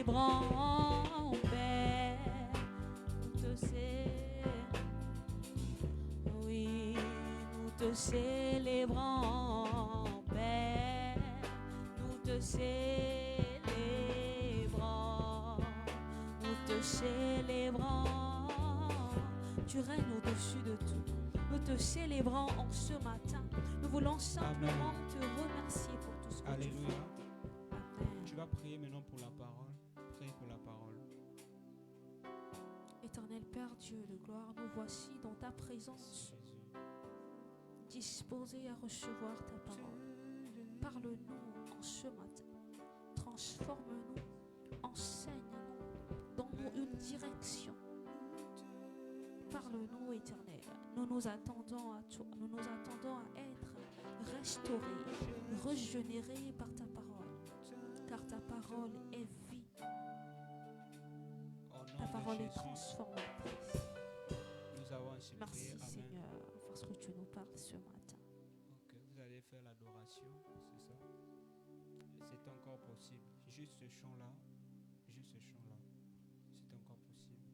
célébrons, Père, nous te célébrons, oui, nous te célébrons, Père, nous te célébrons, nous te célébrons, tu règnes au-dessus de tout. Nous te célébrons en ce matin. Nous voulons simplement te remercier pour tout ce que Alléluia. tu fais. Amen. Tu vas prier maintenant pour la parole. Prie pour la parole. Éternel Père Dieu de gloire, nous voici dans ta présence, Jésus. disposés à recevoir ta parole. Parle-nous en ce matin. Transforme-nous. Enseigne-nous. Donne-nous une direction. Parle-nous, Éternel. Nous nous attendons à toi. Nous nous attendons à être restaurés, régénérés par ta parole. Car ta parole est vie. Au nom Ta de parole est Jésus, transformatrice. nous avons ainsi Merci prié. Amen. Seigneur, parce que tu nous parles ce matin. Ok, vous allez faire l'adoration, c'est ça? C'est encore possible. Juste ce chant-là. Juste ce chant-là. C'est encore possible.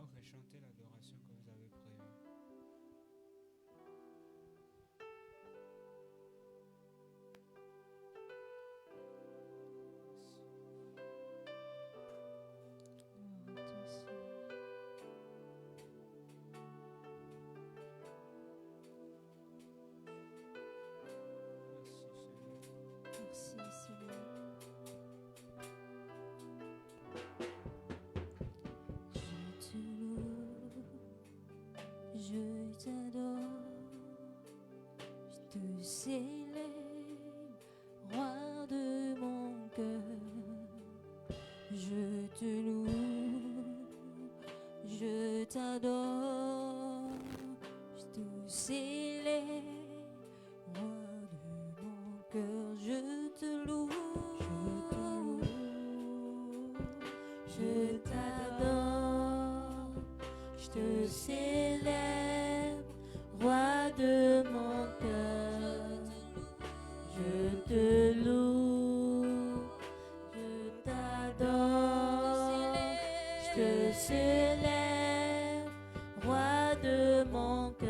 Ok, chantez l'adoration que vous avez prévue. Merci Seigneur. Merci Seigneur. Je te loue, je t'adore, je te célèbre, roi de mon cœur. Je te loue, je t'adore, je te célèbre, roi de mon cœur. Je te loue, je t'adore, je te célèbre, roi de mon cœur. Je te loue, je t'adore, je te célèbre, roi de mon cœur.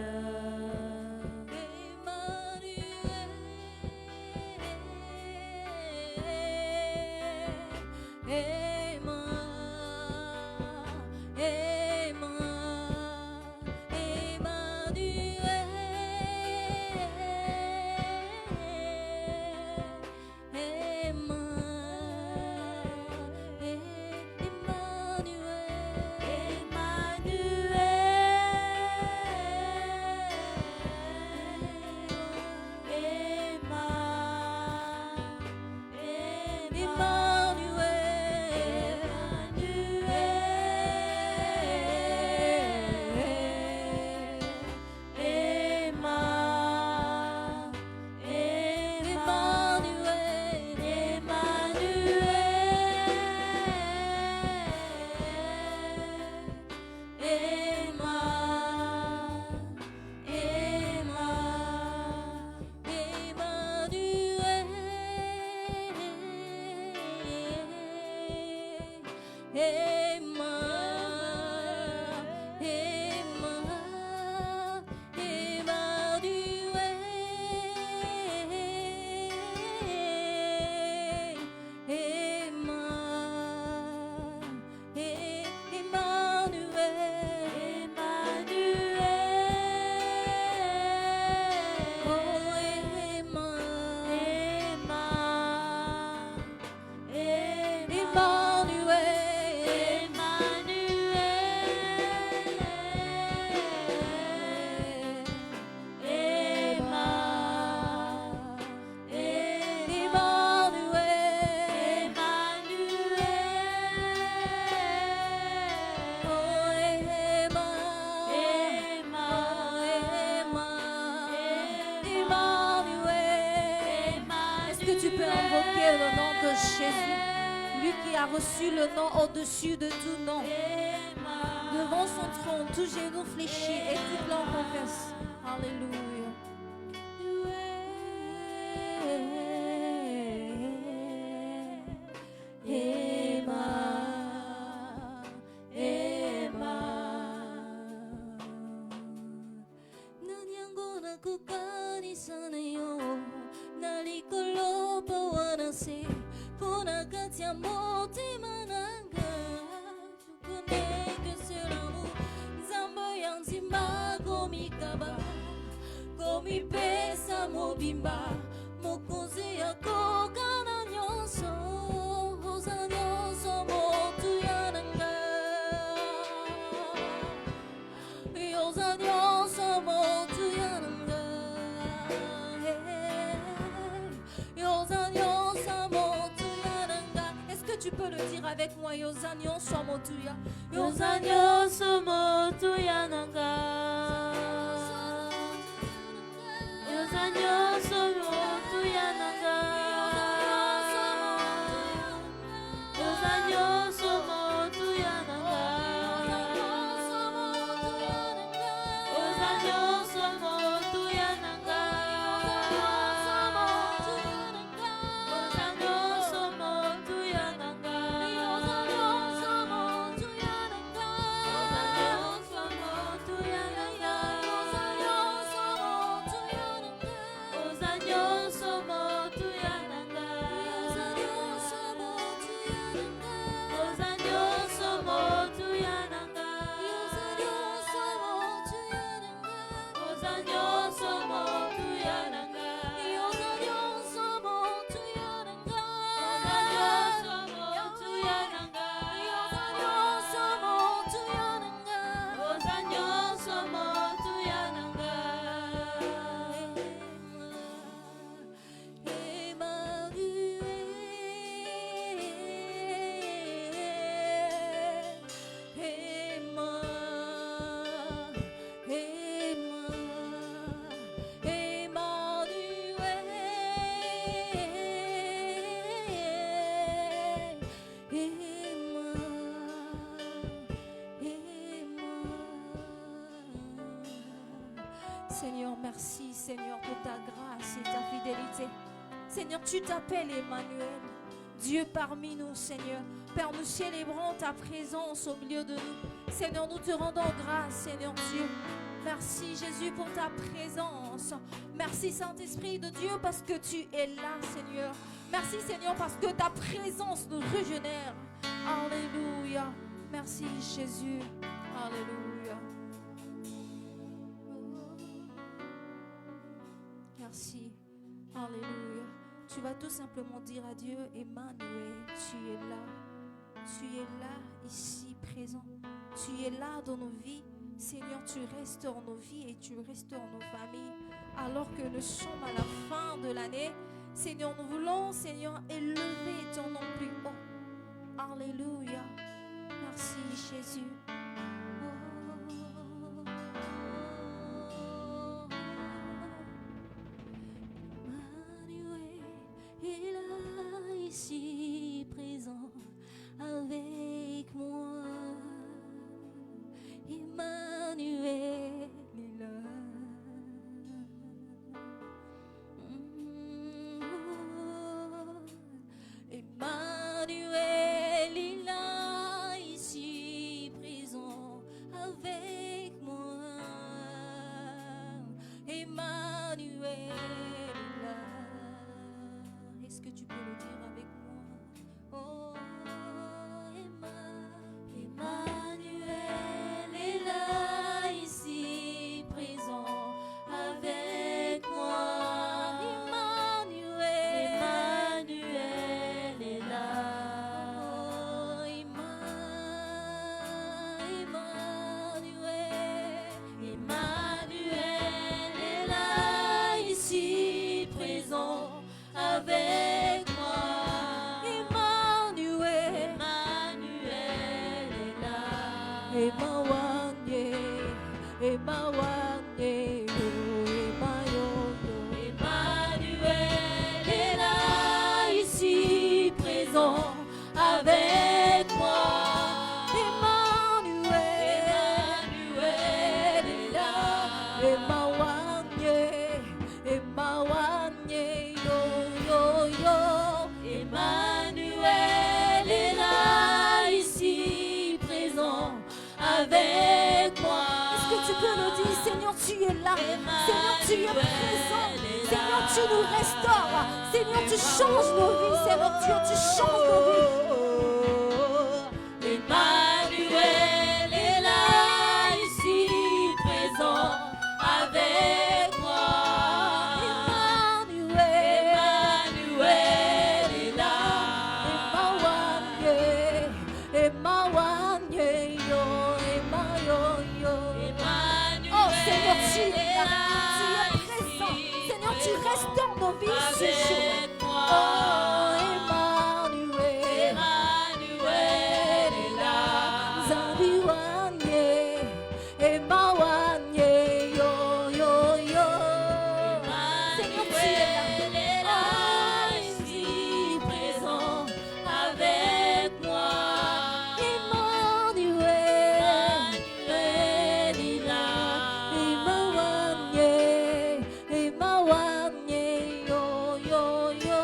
Le nom de Jésus, lui qui a reçu le nom au-dessus de tout nom. Devant son trône, tout genou fléchi et toute langue confesse. Alléluia. にさねよなりころばわなせこなかちゃもてまなんかくねくせらむざんばやんじまごみかばごみべさもびんばもこぜやこかなにょそほさにょそもとやなんがよさにょそもとやなんがよさにょそもとやなんが Est-ce que tu peux le dire avec moi yo sa ni so mo tu ya yo sa ni so mo tu ya nan ga yo sa ni so mo tu ya nan ga yo sa ni so mo tu ya nan ga yo sa ni so mo tu ya nan ga Seigneur, merci Seigneur pour ta grâce et ta fidélité. Seigneur, tu t'appelles Emmanuel, Dieu parmi nous, Seigneur. Père, nous célébrons ta présence au milieu de nous. Seigneur, nous te rendons grâce, Seigneur Dieu. Merci Jésus pour ta présence. Merci Saint-Esprit de Dieu parce que tu es là, Seigneur. Merci Seigneur parce que ta présence nous régénère. Alléluia. Merci Jésus. Alléluia. Merci. Alléluia. Tu vas tout simplement dire à Dieu, Emmanuel, tu es là. Tu es là, ici, présent. Tu es là dans nos vies. Seigneur, tu restaures nos vies et tu restaures nos familles. Alors que nous sommes à la fin de l'année, Seigneur, nous voulons, Seigneur, élever ton nom plus haut. Alléluia. Merci Jésus. Ici présent avec moi, Emmanuel est là. Emmanuel est là, ici présent avec moi, Emmanuel est là. Est-ce que tu peux le dire avec moi? Oh, Emmanuel est là, ici présent avec moi. Emmanuel est là. Oh, Emmanuel est là, ici présent avec moi. Emmanuel est là. Emmanuel est là, ici présent avec moi. Emmanuel est là. Emmanuel, yo, Emmanuel est là, ici présent avec moi. Est-ce que tu peux le dire, Seigneur, tu es là là. Seigneur, tu es présent. Seigneur, tu nous restaures. Seigneur, tu changes nos vies. Seigneur Dieu, tu changes nos vies. Emmanuel est là, ici présent avec moi. Emmanuel est là. Oh Seigneur, tu es là, tu es présent. Seigneur, tu restaures nos vies ce jour. Oh Emmanuel, Emmanuel est là. Zabiwanye, Emawanye, yo yo yo. Seigneur, tu es là. Ici présent avec moi. Emmanuel, Emmanuel est là. Emawanye, Emawanye, yo yo yo.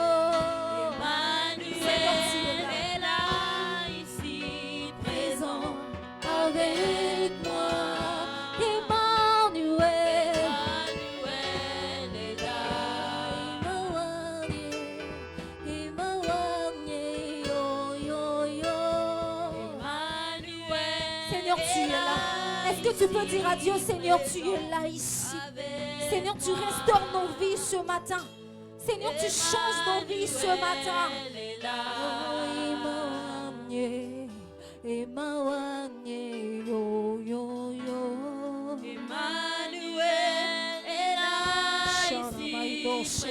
Seigneur, tu es Emmanuel là. est là, ici présent Avec moi, Emmanuel, Emmanuel est là. Emmanuel, yo yo yo. Emmanuel Seigneur, tu es là. Est-ce que tu peux dire à Dieu, Seigneur, tu es là ici. Seigneur, tu restaures nos vies ce matin. Seigneur, tu changes nos vies ce matin. Emmanuel, yo yo yo. Emmanuel est là, ici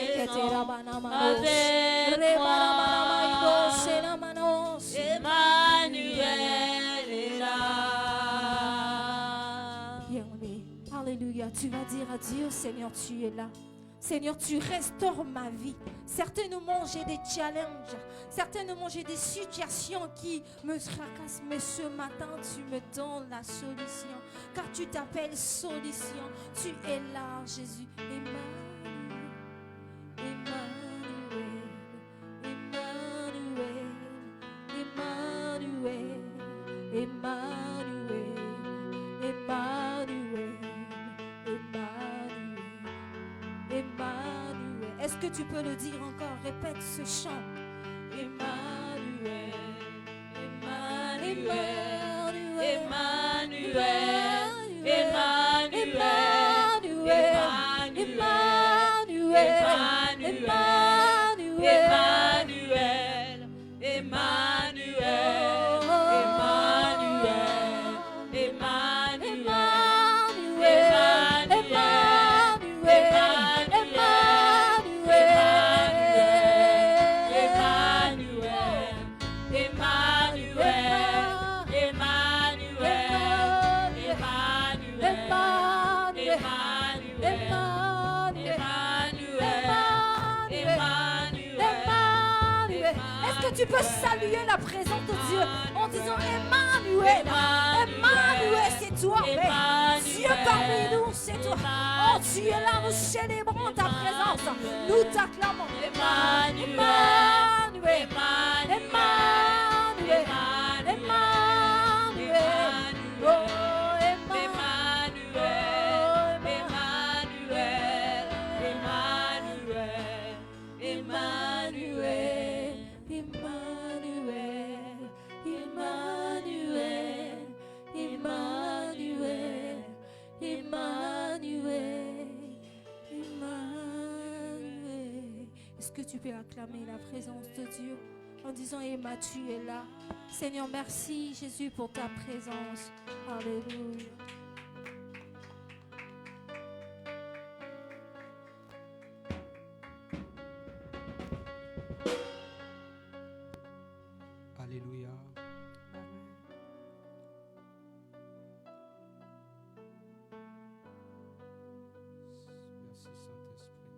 présent Emmanuel est là. Bien-aimé, alléluia. Tu vas dire à Dieu, Seigneur, tu es là. Seigneur, tu restaures ma vie. Certainement, j'ai des challenges. Certainement, j'ai des situations qui me tracassent. Mais ce matin, tu me donnes la solution. Car tu t'appelles solution. Tu es là, Jésus. Emmanuel, Emmanuel, Emmanuel, Emmanuel, Emmanuel, Emmanuel, Emmanuel. Est-ce que tu peux le dire encore? Répète ce chant. Emmanuel, Emmanuel, Emmanuel, Emmanuel, Emmanuel, Tu peux saluer la présence de Dieu en disant Emmanuel, Emmanuel, c'est toi, Père. Dieu parmi nous, c'est toi. Oh, tu es là, nous célébrons ta présence, nous t'acclamons. Emmanuel, Emmanuel, Emmanuel, Emmanuel, oh Emmanuel, Emmanuel, Emmanuel. Emmanuel, Emmanuel, Emmanuel, Emmanuel, Emmanuel. Est-ce que tu peux acclamer la présence de Dieu en disant Emma, tu es là. Seigneur, merci Jésus pour ta présence. Alléluia. Alléluia. Merci Saint-Esprit.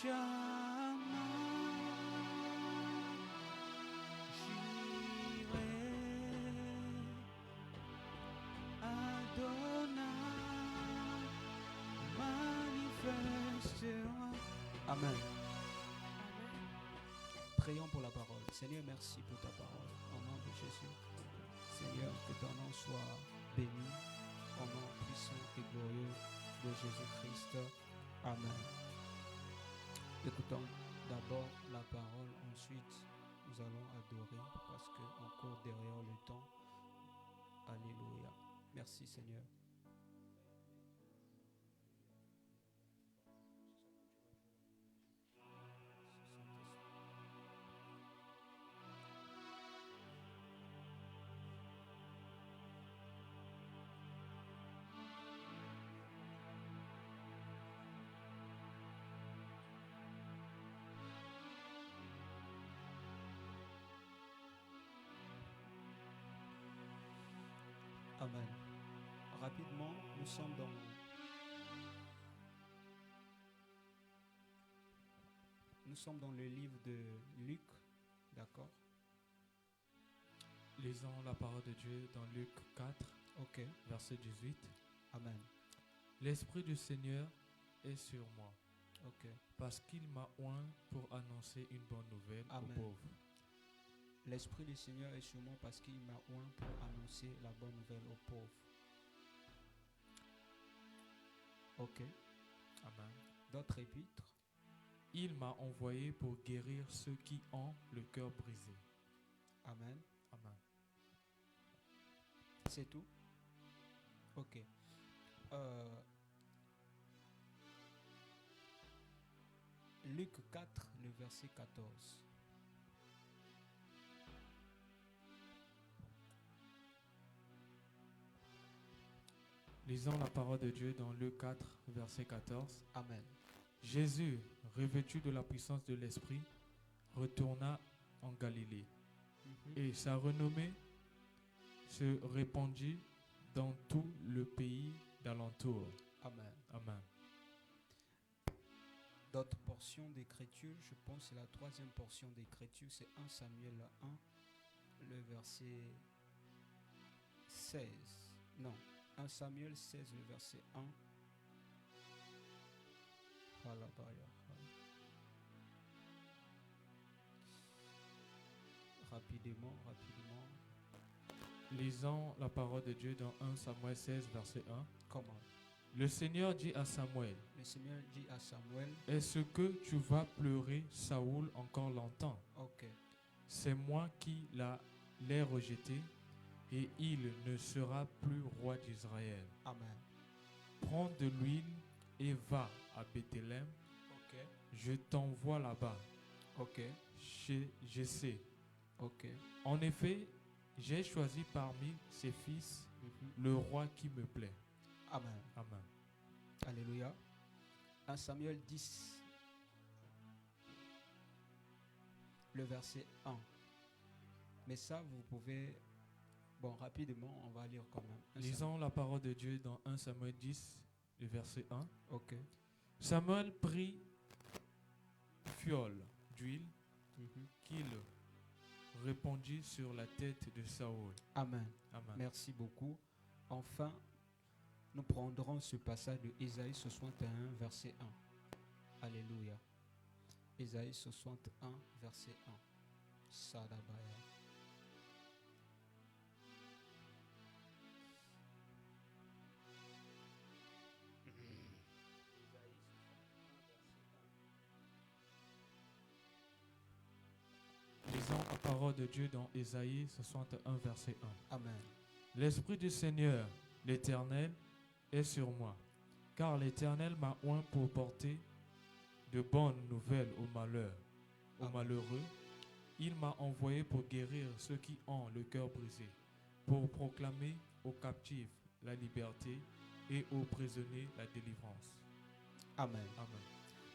Jamais j'irai Amen. Amen. Prions pour la parole. Seigneur, merci pour ta parole. Au nom de Jésus. Seigneur, que ton nom soit béni. Au nom puissant et glorieux de Jésus-Christ. Amen. Écoutons d'abord la parole. Ensuite, nous allons adorer parce qu'on court derrière le temps. Alléluia. Merci Seigneur. Amen. Rapidement, nous sommes dans le livre de Luc, d'accord? Lisons la parole de Dieu dans Luc 4, Ok. verset 18. Amen. L'Esprit du Seigneur est sur moi, Ok. parce qu'il m'a oint pour annoncer une bonne nouvelle Amen. aux pauvres. L'Esprit du Seigneur est sur moi parce qu'il m'a oint pour annoncer la bonne nouvelle aux pauvres. Ok. Amen. D'autres épîtres. Il m'a envoyé pour guérir ceux qui ont le cœur brisé. Amen. Amen. C'est tout? Ok. Luc 4, le verset 14. Lisons la parole de Dieu dans Luc 4, verset 14. Amen. Jésus, revêtu de la puissance de l'Esprit, retourna en Galilée, et sa renommée se répandit dans tout le pays d'alentour. Amen. Amen. D'autres portions d'écriture, je pense que c'est la troisième portion d'écriture, c'est 1 Samuel 1, le verset 16. Non, 1 Samuel 16, le verset 1. Rapidement. Lisons la parole de Dieu dans 1 Samuel 16, verset 1. Comment? Le Seigneur dit à Samuel, Le Seigneur dit à Samuel, est-ce que tu vas pleurer Saoul encore longtemps? ok, C'est moi qui l'ai rejeté et il ne sera plus roi d'Israël. amen. Prends de l'huile et va à Bethléem. Ok, Je t'envoie là-bas, ok, chez Jessé. ok. En effet, j'ai choisi parmi ses fils le roi qui me plaît. Amen. Amen. Alléluia. 1 Samuel 10, le verset 1. Mais ça, vous pouvez... Bon, rapidement, on va lire quand même. 1 Lisons la parole de Dieu dans 1 Samuel 10, le verset 1. Samuel. Ok. Samuel prit fiole d'huile qu'il répandit sur la tête de Saoul. Amen. Amen. Merci beaucoup. Enfin, nous prendrons ce passage de Ésaïe 61, verset 1. Alléluia. Ésaïe 61, verset 1. Sadabaya. Lisons la parole de Dieu dans Ésaïe 61, verset 1. Amen. L'Esprit du Seigneur, l'Éternel, est sur moi, car l'Éternel m'a oint pour porter de bonnes nouvelles aux Amen. malheureux. Il m'a envoyé pour guérir ceux qui ont le cœur brisé, pour proclamer aux captifs la liberté et aux prisonniers la délivrance. Amen. Amen.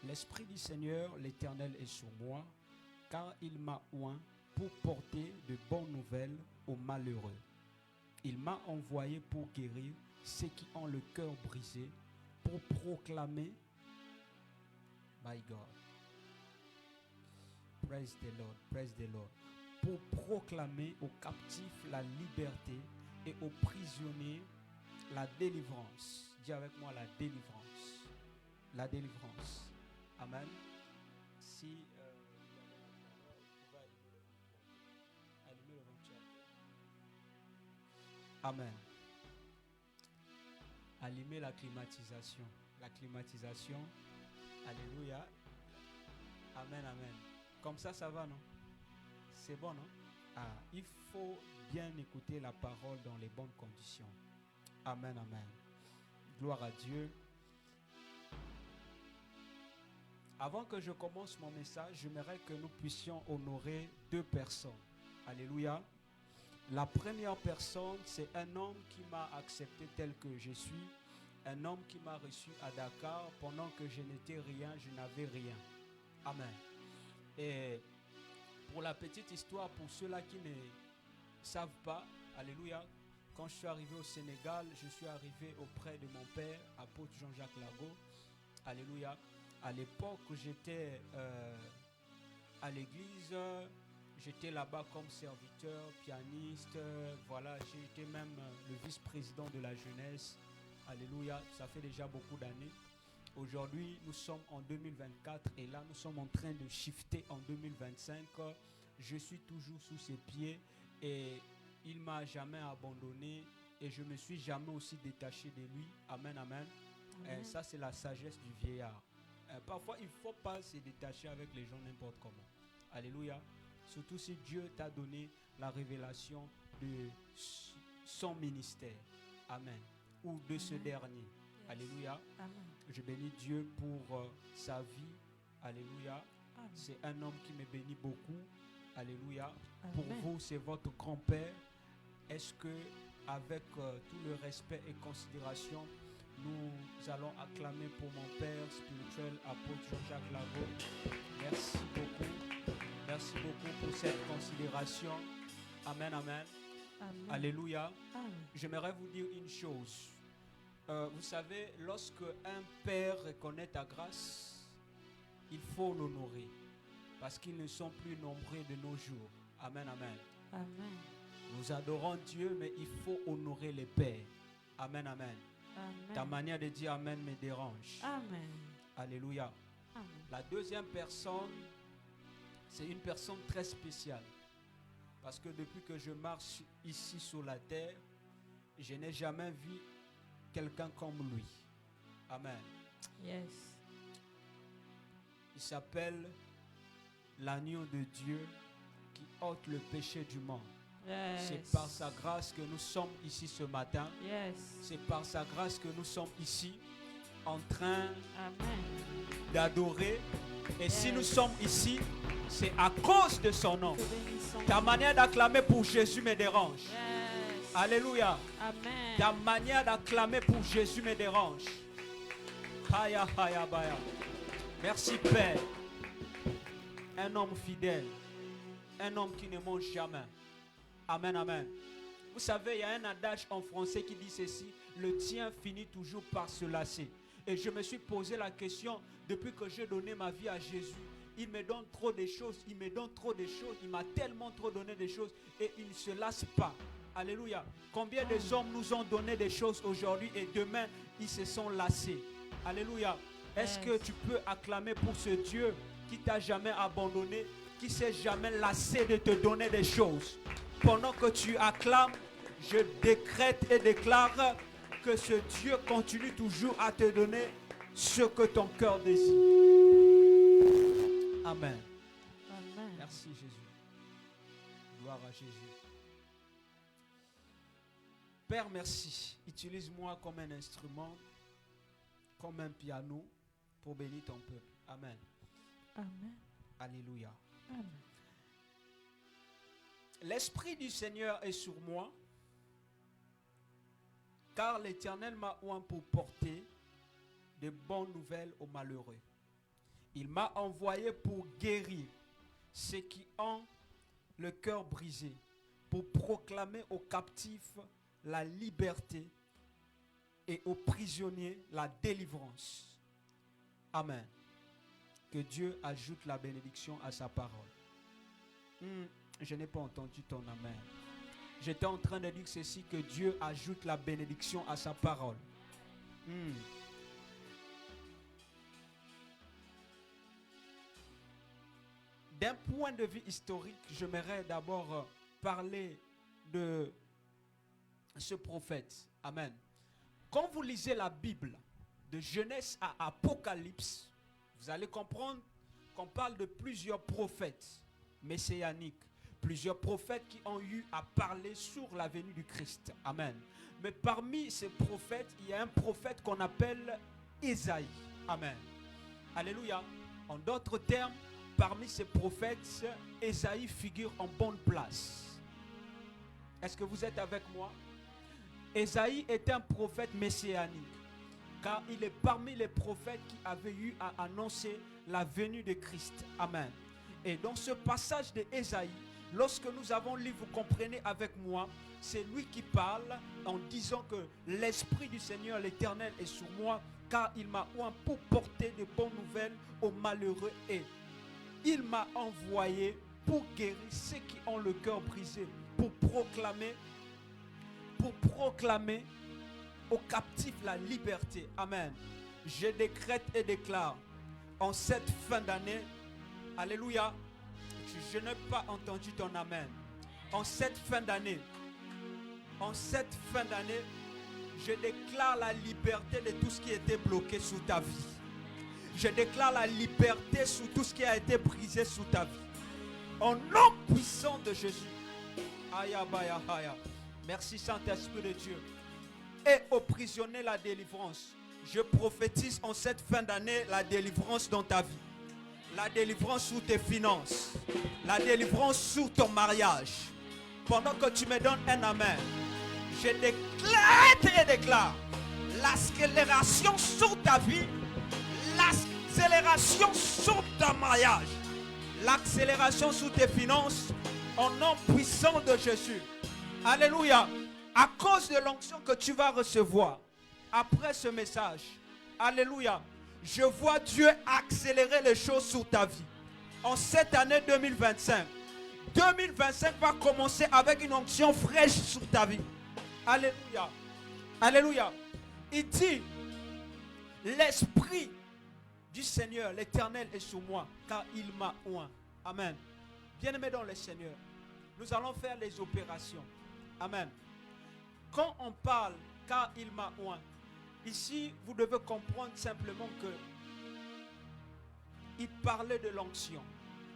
L'Esprit du Seigneur, l'Éternel, est sur moi, car il m'a oint pour porter de bonnes nouvelles aux malheureux. Il m'a envoyé pour guérir ceux qui ont le cœur brisé, pour proclamer, my God, praise the Lord, praise the Lord, pour proclamer aux captifs la liberté et aux prisonniers la délivrance. Dis avec moi la délivrance. La délivrance. Amen. Si vous pouvez allumer le ventilateur. Amen. Allumer la climatisation. La climatisation. Alléluia. Amen, amen. Comme ça va, non? C'est bon, non? Ah, il faut bien écouter la parole dans les bonnes conditions. Amen, amen. Gloire à Dieu. Avant que je commence mon message, j'aimerais que nous puissions honorer 2 personnes. Alléluia. La première personne, c'est un homme qui m'a accepté tel que je suis. Un homme qui m'a reçu à Dakar pendant que je n'étais rien, je n'avais rien. Amen. Et pour la petite histoire, pour ceux-là qui ne savent pas, alléluia, quand je suis arrivé au Sénégal, je suis arrivé auprès de mon père, apôtre Jean-Jacques Lago. Alléluia. À l'époque, j'étais à l'église, j'étais là-bas comme serviteur, pianiste, voilà, j'étais même le vice-président de la jeunesse. Alléluia, ça fait déjà beaucoup d'années. Aujourd'hui, nous sommes en 2024 et là, nous sommes en train de shifter en 2025. Je suis toujours sous ses pieds et il ne m'a jamais abandonné et je ne me suis jamais aussi détaché de lui. Amen, amen. Amen. Ça, c'est la sagesse du vieillard. Parfois, il ne faut pas se détacher avec les gens n'importe comment. Alléluia. Surtout si Dieu t'a donné la révélation de son ministère. Amen. Ou de ce dernier. Yes. Alléluia. Amen. Je bénis Dieu pour sa vie. Alléluia. Amen. C'est un homme qui me bénit beaucoup. Alléluia. Amen. Pour vous, c'est votre grand-père. Est-ce que, avec tout le respect et considération, nous allons acclamer pour mon père spirituel, apôtre Jean-Jacques Lago. Merci beaucoup. Merci beaucoup pour cette considération. Amen, amen. Amen. Alléluia. Amen. J'aimerais vous dire une chose. Vous savez, lorsque un père reconnaît ta grâce, il faut l'honorer. Parce qu'ils ne sont plus nombreux de nos jours. Amen, amen. Amen. Nous adorons Dieu, mais il faut honorer les pères. Amen, amen. Amen. Ta manière de dire amen me dérange. Amen. Alléluia. Amen. La deuxième personne, c'est une personne très spéciale. Parce que depuis que je marche ici sur la terre, je n'ai jamais vu quelqu'un comme lui. Amen. Yes. Il s'appelle l'agneau de Dieu qui ôte le péché du monde. Yes. C'est par sa grâce que nous sommes ici ce matin. Yes. C'est par sa grâce que nous sommes ici en train Amen. d'adorer. Et si Yes. nous sommes ici, c'est à cause de son nom. Te bénissons. Ta manière d'acclamer pour Jésus me dérange. Yes. Alléluia. Amen. Ta manière d'acclamer pour Jésus me dérange. Haya, haya, baya. Merci Père. Un homme fidèle. Un homme qui ne mange jamais. Amen, amen. Vous savez, il y a un adage en français qui dit ceci: le tien finit toujours par se lasser. Et je me suis posé la question, depuis que j'ai donné ma vie à Jésus, il me donne trop de choses, il me donne trop de choses, il m'a tellement trop donné de choses et il ne se lasse pas. Alléluia. Combien de hommes nous ont donné des choses aujourd'hui et demain, ils se sont lassés. Alléluia. Est-ce que tu peux acclamer pour ce Dieu qui t'a jamais abandonné, qui s'est jamais lassé de te donner des choses? Pendant que tu acclames, je décrète et déclare que ce Dieu continue toujours à te donner ce que ton cœur désire. Amen. Amen. Merci Jésus. Gloire à Jésus. Père, merci. Utilise-moi comme un instrument, comme un piano pour bénir ton peuple. Amen. Amen. Alléluia. Amen. L'Esprit du Seigneur est sur moi, car l'Éternel m'a oint pour porter de bonnes nouvelles aux malheureux. Il m'a envoyé pour guérir ceux qui ont le cœur brisé, pour proclamer aux captifs la liberté et aux prisonniers la délivrance. Amen. Que Dieu ajoute la bénédiction à sa parole. Je n'ai pas entendu ton amen. J'étais en train de dire ceci, que Dieu ajoute la bénédiction à sa parole. d'un point de vue historique, j'aimerais d'abord parler de ce prophète. Amen. Quand vous lisez la Bible, de Genèse à Apocalypse, vous allez comprendre qu'on parle de plusieurs prophètes messianiques, plusieurs prophètes qui ont eu à parler sur la venue du Christ. Amen. Mais parmi ces prophètes, il y a un prophète qu'on appelle Ésaïe. Amen. Alléluia. En d'autres termes, parmi ces prophètes, Ésaïe figure en bonne place. Est-ce que vous êtes avec moi? Ésaïe est un prophète messianique, car il est parmi les prophètes qui avaient eu à annoncer la venue de Christ. Amen. Et dans ce passage de Ésaïe, lorsque nous avons lu, vous comprenez avec moi, c'est lui qui parle en disant que l'Esprit du Seigneur l'Éternel est sur moi, car il m'a oint pour porter de bonnes nouvelles aux malheureux et il m'a envoyé pour guérir ceux qui ont le cœur brisé, pour proclamer aux captifs la liberté. Amen. Je décrète et déclare en cette fin d'année, alléluia, je n'ai pas entendu ton amen. En cette fin d'année, je déclare la liberté de tout ce qui était bloqué sous ta vie. Je déclare la liberté sur tout ce qui a été brisé sous ta vie. Au nom puissant de Jésus. Aya baya haya. Merci Saint-Esprit de Dieu. Et aux prisonniers la délivrance. Je prophétise en cette fin d'année la délivrance dans ta vie. La délivrance sur tes finances. La délivrance sur ton mariage. Pendant que tu me donnes un amen, je déclare l'accélération sur ta vie, l'accélération sur ton mariage, l'accélération sur tes finances, au nom puissant de Jésus. Alléluia. À cause de l'onction que tu vas recevoir après ce message, alléluia, je vois Dieu accélérer les choses sur ta vie. En cette année 2025, 2025 va commencer avec une onction fraîche sur ta vie. Alléluia. Alléluia. Il dit, l'Esprit du Seigneur, l'Éternel est sur moi, car il m'a oint. Amen. Bien-aimés dans le Seigneur, nous allons faire les opérations. Amen. Quand on parle, car il m'a oint, ici, vous devez comprendre simplement que il parlait de l'onction.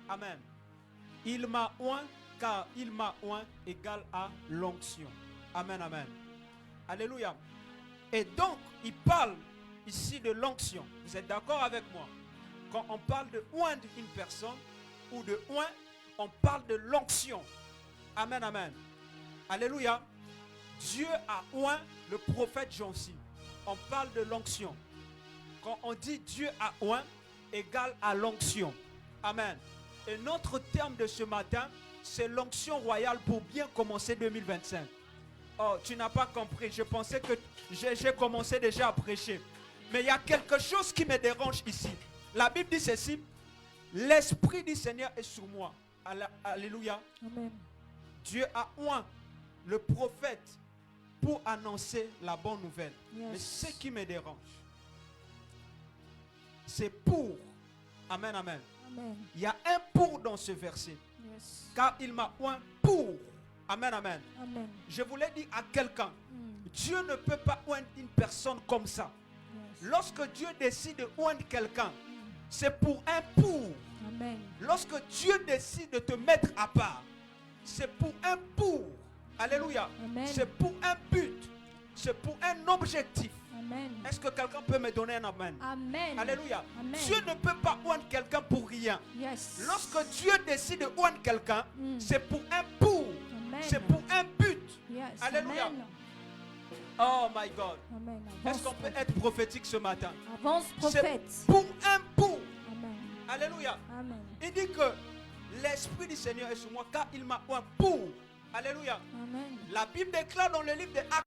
Amen. Il m'a oint, car il m'a oint égale à l'onction. Amen, amen. Alléluia. Et donc, il parle ici de l'onction. Vous êtes d'accord avec moi? Quand on parle de oindre une personne ou de oint, on parle de l'onction. Amen, amen. Alléluia. Dieu a oint le prophète Jonsi. On parle de l'onction. Quand on dit Dieu a oint, égale à l'onction. Amen. Et notre terme de ce matin, c'est l'onction royale pour bien commencer 2025. Oh, tu n'as pas compris. Je pensais que j'ai commencé déjà à prêcher. Mais il y a quelque chose qui me dérange ici. La Bible dit ceci. L'Esprit du Seigneur est sur moi. Alléluia. Amen. Dieu a oint le prophète pour annoncer la bonne nouvelle. Yes. Mais ce qui me dérange, c'est pour. Amen, amen. Amen. Il y a un pour dans ce verset. Yes. Car il m'a oint pour. Amen, amen. Amen. Je voulais dire à quelqu'un, Dieu ne peut pas oindre une personne comme ça. Yes. Lorsque Dieu décide de oindre quelqu'un, c'est pour un pour. Amen. Lorsque Dieu décide de te mettre à part, c'est pour un pour. Alléluia. Amen. C'est pour un but. C'est pour un objectif. Amen. Est-ce que quelqu'un peut me donner un amen? Amen. Alléluia. Amen. Dieu ne peut pas oindre quelqu'un pour rien. Yes. Lorsque Dieu décide de oindre quelqu'un, c'est pour un pour. Amen. C'est pour un but. Yes. Alléluia. Amen. Oh my God. Amen. Est-ce qu'on peut être prophétique ce matin? Avance, prophète. C'est pour un pour. Amen. Alléluia. Amen. Il dit que l'Esprit du Seigneur est sur moi car il m'a oint pour. Alléluia. Amen. La Bible déclare dans le livre des Actes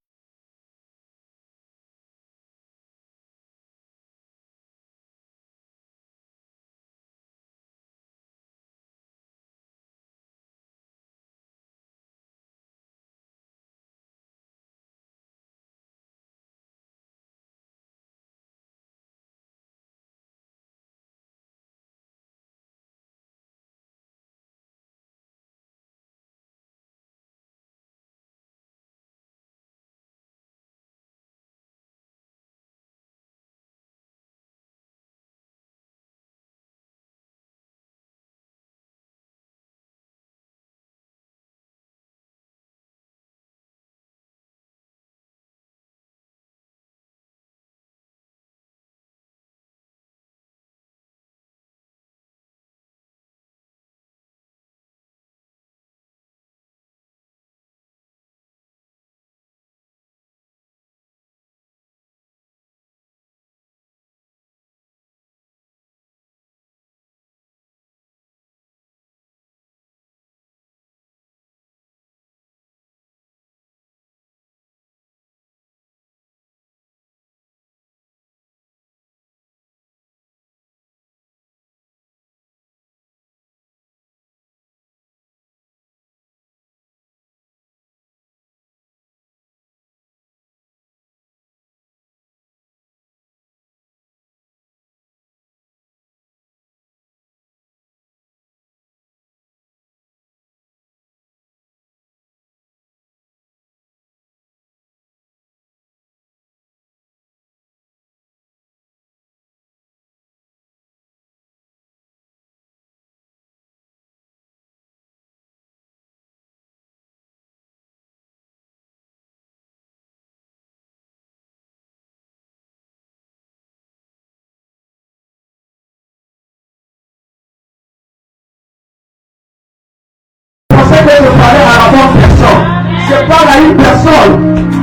que je parlais à la bonne personne. Je parle à une personne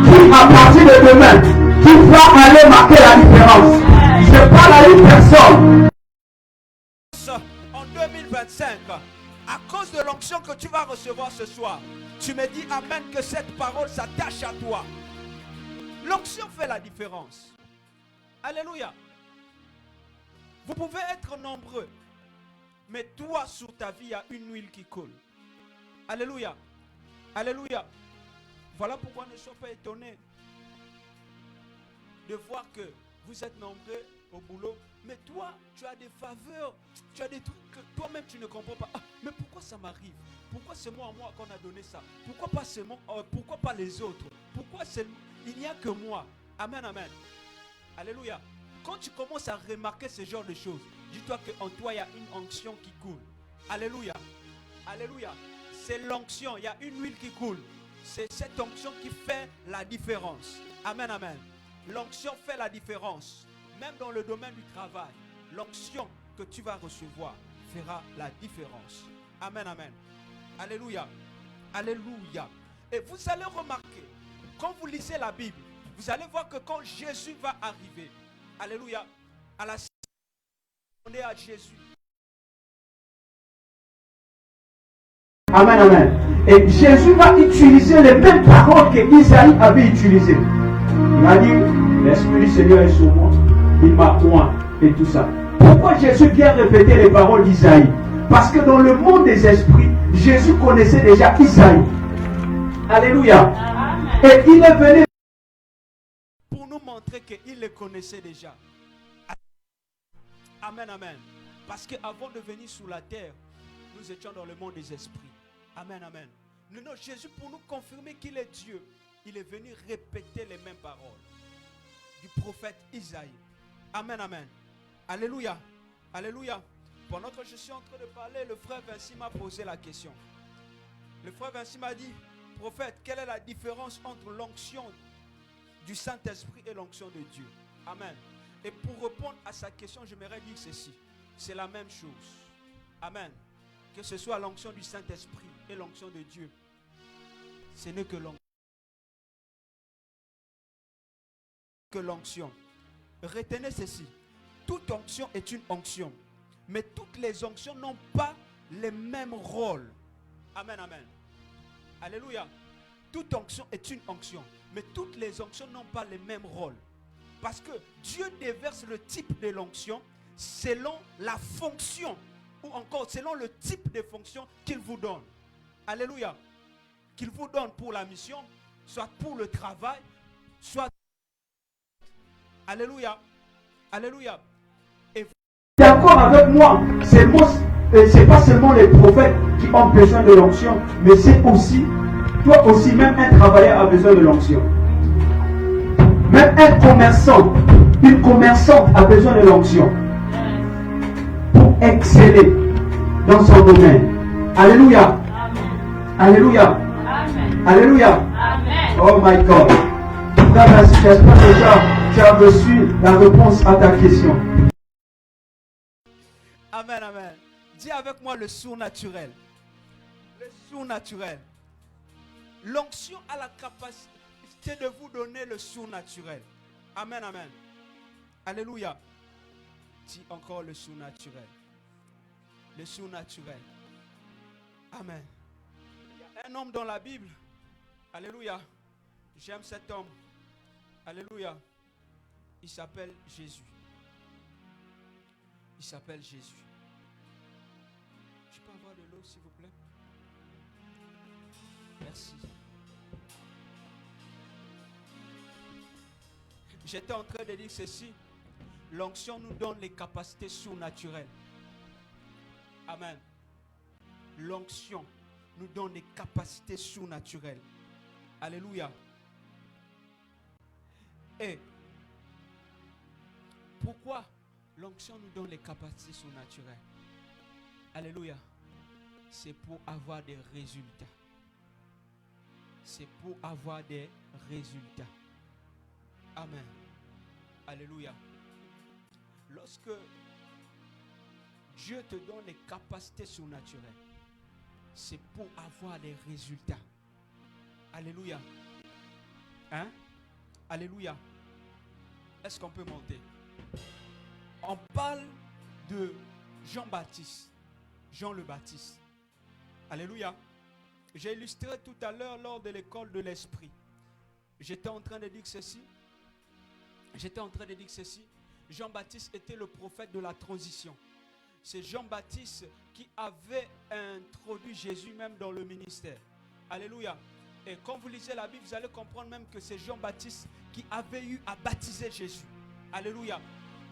qui, à partir de demain, qui va aller marquer la différence. Je parle à une personne. En 2025, à cause de l'onction que tu vas recevoir ce soir, tu me dis amen que cette parole s'attache à toi. L'onction fait la différence. Alléluia. Vous pouvez être nombreux, mais toi, sur ta vie, il y a une huile qui coule. Alléluia. Alléluia. Voilà pourquoi ne sois pas étonné de voir que vous êtes nombreux au boulot, mais toi, tu as des faveurs, tu as des trucs que toi-même tu ne comprends pas. Ah, mais pourquoi ça m'arrive? Pourquoi c'est moi qu'on a donné ça? Pourquoi pas les autres? Pourquoi il n'y a que moi? Amen, amen. Alléluia. Quand tu commences à remarquer ce genre de choses, dis-toi qu'en toi, il y a une onction qui coule. Alléluia. Alléluia. C'est l'onction, il y a une huile qui coule. C'est cette onction qui fait la différence. Amen, amen. L'onction fait la différence. Même dans le domaine du travail, l'onction que tu vas recevoir fera la différence. Amen, amen. Alléluia. Alléluia. Et vous allez remarquer, quand vous lisez la Bible, vous allez voir que quand Jésus va arriver, alléluia, à la on est à Jésus. Amen, amen. Et Jésus va utiliser les mêmes paroles que Isaïe avait utilisées. Il a dit, l'Esprit du Seigneur est sur moi, il m'a oint et tout ça. Pourquoi Jésus vient répéter les paroles d'Isaïe? Parce que dans le monde des esprits, Jésus connaissait déjà Isaïe. Alléluia. Amen. Et il est venu pour nous montrer qu'il les connaissait déjà. Amen, amen. Parce qu'avant de venir sur la terre, nous étions dans le monde des esprits. Amen, amen. Non, Jésus, pour nous confirmer qu'il est Dieu, il est venu répéter les mêmes paroles du prophète Isaïe. Amen, amen. Alléluia. Alléluia. Pendant que je suis en train de parler, le frère Vinci m'a posé la question. Le frère Vinci m'a dit, prophète, quelle est la différence entre l'onction du Saint-Esprit et l'onction de Dieu? Amen. Et pour répondre à sa question, j'aimerais dire ceci. C'est la même chose. Amen. Que ce soit l'onction du Saint-Esprit et l'onction de Dieu, ce n'est que l'onction. Retenez ceci. Toute onction est une onction. Mais toutes les onctions n'ont pas les mêmes rôles. Amen, amen. Alléluia. Toute onction est une onction. Mais toutes les onctions n'ont pas les mêmes rôles. Parce que Dieu déverse le type de l'onction selon la fonction. Ou encore selon le type de fonction qu'il vous donne. Alléluia. Qu'il vous donne pour la mission, soit pour le travail, soit... Alléluia. Alléluia. Et vous... D'accord avec moi, c'est pas seulement les prophètes qui ont besoin de l'onction, mais c'est aussi, toi aussi, même un travailleur a besoin de l'onction. Même un commerçant, une commerçante a besoin de l'onction pour exceller dans son domaine. Alléluia. Amen. Alléluia. Amen. Alléluia. Amen. Oh my God. J'espère que tu as reçu la réponse à ta question. Amen, amen. Dis avec moi le surnaturel. Le surnaturel. L'onction a la capacité de vous donner le surnaturel. Amen, amen. Alléluia. Dis encore le surnaturel. Le surnaturel. Amen. Il y a un homme dans la Bible. Alléluia. J'aime cet homme. Alléluia. Il s'appelle Jésus. Il s'appelle Jésus. Je peux avoir de l'eau, s'il vous plaît? Merci. J'étais en train de dire ceci. L'onction nous donne les capacités surnaturelles. Amen. L'onction nous donne des capacités surnaturelles. Alléluia. Et pourquoi l'onction nous donne les capacités surnaturelles? Alléluia. C'est pour avoir des résultats. C'est pour avoir des résultats. Amen. Alléluia. Lorsque Dieu te donne les capacités surnaturelles, c'est pour avoir des résultats. Alléluia. Hein? Alléluia. Est-ce qu'on peut monter? On parle de Jean-Baptiste. Jean le Baptiste. Alléluia. J'ai illustré tout à l'heure lors de l'école de l'esprit. J'étais en train de dire ceci. Jean-Baptiste était le prophète de la transition. C'est Jean-Baptiste qui avait introduit Jésus même dans le ministère. Alléluia. Et quand vous lisez la Bible, vous allez comprendre même que c'est Jean-Baptiste qui avait eu à baptiser Jésus. Alléluia.